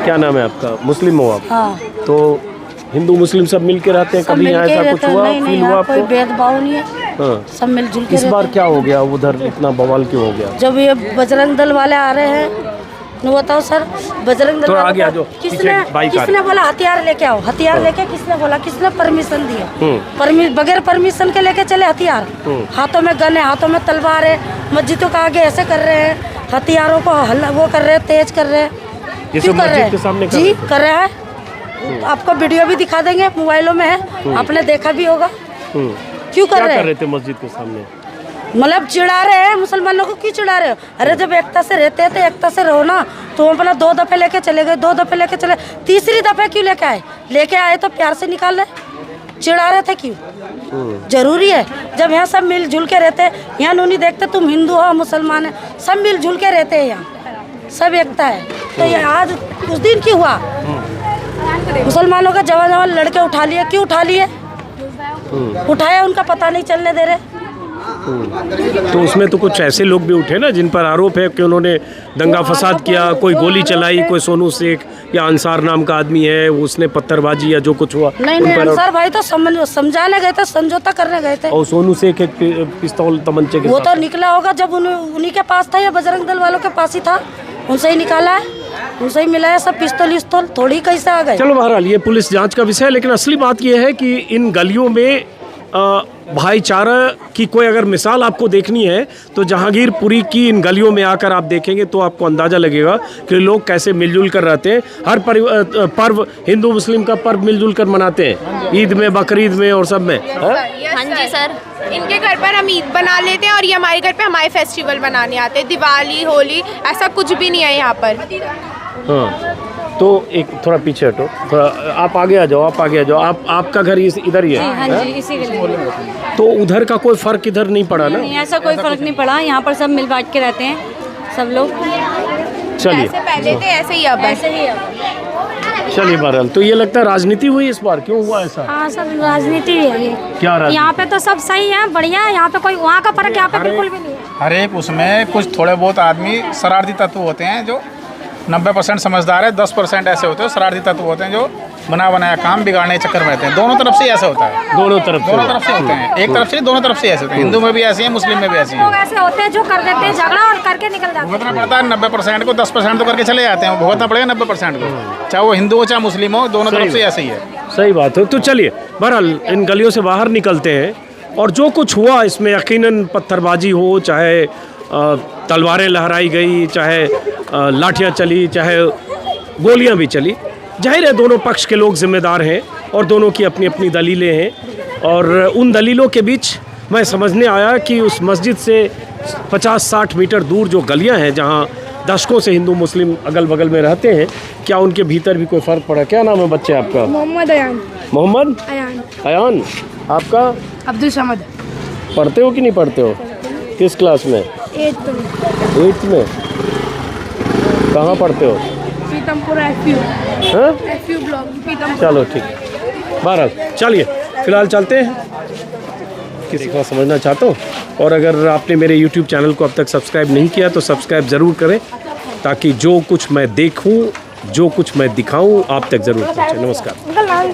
क्या नाम है आपका? मुस्लिम हो आप? हाँ। तो हिंदू मुस्लिम सब मिल के रहते हैं, कभी यहाँ ऐसा कुछ हुआ, फील हुआ आपको? कोई भेदभाव नहीं है, हाँ। सब मिलजुल के इस बार क्या हो गया, उधर इतना बवाल क्यों हो गया? जब ये बजरंग दल वाले आ रहे हैं, न बताओ सर, बजरंग दल आगे आ जाओ, किसने बोला हथियार लेके आओ? हथियार लेके किसने बोला? किसने परमिशन दिया? बगैर परमिशन के लेके चले हथियार, हाथों में गन है, हाथों में तलवार है, मस्जिदों का आगे ऐसे कर रहे हैं, हथियारों को वो कर रहे हैं, तेज कर रहे हैं। क्यों कर रहे हैं? जी कर रहे हैं, आपको वीडियो भी दिखा देंगे, मोबाइलों में है, आपने देखा भी होगा। क्यों कर रहे थे मस्जिद के सामने? मतलब चिढ़ा रहे हैं मुसलमानों को। क्यों चिढ़ा रहे हो? अरे जब एकता से रहते हैं तो एकता से रहो ना। तो अपना 2 दफे लेके चले गए, 2 दफे लेके चले, तीसरी दफे क्यों लेके आए? लेके आए तो प्यार से निकाल रहे, चिढ़ा रहे थे क्यों? जरूरी है जब यहाँ सब मिलजुल के रहते हैं, यहाँ नहीं देखते तुम हिंदू हो मुसलमान है, सब मिलजुल के रहते हैं, यहाँ सब एकता है। तो ये आज उस दिन क्यों हुआ? मुसलमानों का जवान लड़के उठा लिए, क्यों उठा लिए? उठाया, उनका पता नहीं चलने दे रहे। तो उसमें तो कुछ ऐसे लोग भी उठे ना जिन पर आरोप है कि उन्होंने दंगा फसाद किया, कोई गोली चलाई, कोई सोनू शेख या अंसार नाम का आदमी है, उसने पत्थरबाजी या जो कुछ हुआ। नहीं अंसार भाई तो समझाने गए थे, समझौता करने गए थे। और सोनू शेख एक पिस्तौल तमंचे के वो तो निकला होगा जब उन्हीं के पास था या बजरंग दल वालों के पास ही था, उनसे ही निकाला है, उनसे ही मिला है। सब पिस्तौल थोड़ी कैसे आ गए? चलो बहरहाल ये पुलिस जांच का विषय है, लेकिन असली बात ये है कि इन गलियों में भाईचारा की कोई अगर मिसाल आपको देखनी है तो जहांगीरपुरी की इन गलियों में आकर आप देखेंगे तो आपको अंदाज़ा लगेगा कि लोग कैसे मिलजुल कर रहते हैं। हर पर्व हिंदू मुस्लिम का पर्व मिलजुल कर मनाते हैं, ईद में, बकरीद में और सब में। हाँ जी सर, इनके घर पर हम ईद बना लेते हैं और ये हमारे घर पे हमारे फेस्टिवल बनाने आते हैं, दिवाली, होली, ऐसा कुछ भी नहीं है यहाँ पर। हाँ, तो एक थोड़ा पीछे हटो, थोड़ा आप आगे आ जाओ, आपका घर इधर ही है? हाँ जी, इसी गली। तो उधर का कोई फर्क इधर नहीं पड़ा ना? नहीं, ऐसा कोई फर्क नहीं पड़ा, यहाँ पर सब मिल बांट के रहते हैं सब लोग। चलिए, ऐसे पहले थे ऐसे ही अब, चलिए बहरहाल। तो ये लगता है राजनीति हुई इस बार, क्यों हुआ ऐसा? हाँ सब राजनीति है ये। क्या राजनीति? यहाँ पे तो सब सही है, बढ़िया है, यहाँ पे कोई वहाँ का फर्क यहाँ पे बिल्कुल भी नहीं है। हर एक उसमें कुछ थोड़े बहुत आदमी शरारती तत्व होते हैं जो 90% समझदार है, 10% ऐसे होते हैं शरारती तत्व होते हैं जो बना बनाया काम बिगाड़ने के चक्कर में रहते हैं। दोनों तरफ से ऐसा होता है, दोनों तरफ दोनों तरफ से होते हैं, एक तरफ से दोनों तरफ से ऐसे होते हैं। हिंदू में भी ऐसी है, मुस्लिम में भी ऐसी लोग है। ऐसे होते हैं जो कर देते हैं झगड़ा और करके निकल जाते हैं। भुगतना पड़ता है 90% को, 10% तो करके चले जाते हैं, भुगतना पड़ेगा 90% को, चाहे वो हिंदू हो चाहे मुस्लिम हो, दोनों तरफ से ऐसे ही है। सही बात है। तो चलिए बहरहाल इन गलियों से बाहर निकलते हैं और जो कुछ हुआ इसमें यकीनन पत्थरबाजी हो, चाहे तलवारें लहराई गई, चाहे लाठियाँ चली, चाहे गोलियाँ भी चली, जाहिर है दोनों पक्ष के लोग जिम्मेदार हैं और दोनों की अपनी अपनी दलीलें हैं। और उन दलीलों के बीच मैं समझने आया कि उस मस्जिद से 50-60 मीटर दूर जो गलियां हैं जहां दशकों से हिंदू मुस्लिम अगल बगल में रहते हैं, क्या उनके भीतर भी कोई फ़र्क पड़ा? क्या नाम है बच्चे आपका? मोहम्मद अयान। मोहम्मद अयान। अयान। आपका? अब्दुल समद। पढ़ते हो कि नहीं पढ़ते हो? किस क्लास में? 8th में। कहाँ पढ़ते हो? पीतमपुर FU। हाँ? FU block Pithampur. चलो ठीक है, बहरहाल चलिए फिलहाल चलते हैं। किसी को समझना चाहता हूँ, और अगर आपने मेरे YouTube चैनल को अब तक सब्सक्राइब नहीं किया तो सब्सक्राइब ज़रूर करें, ताकि जो कुछ मैं देखूँ, जो कुछ मैं दिखाऊँ आप तक ज़रूर पहुँचे। नमस्कार।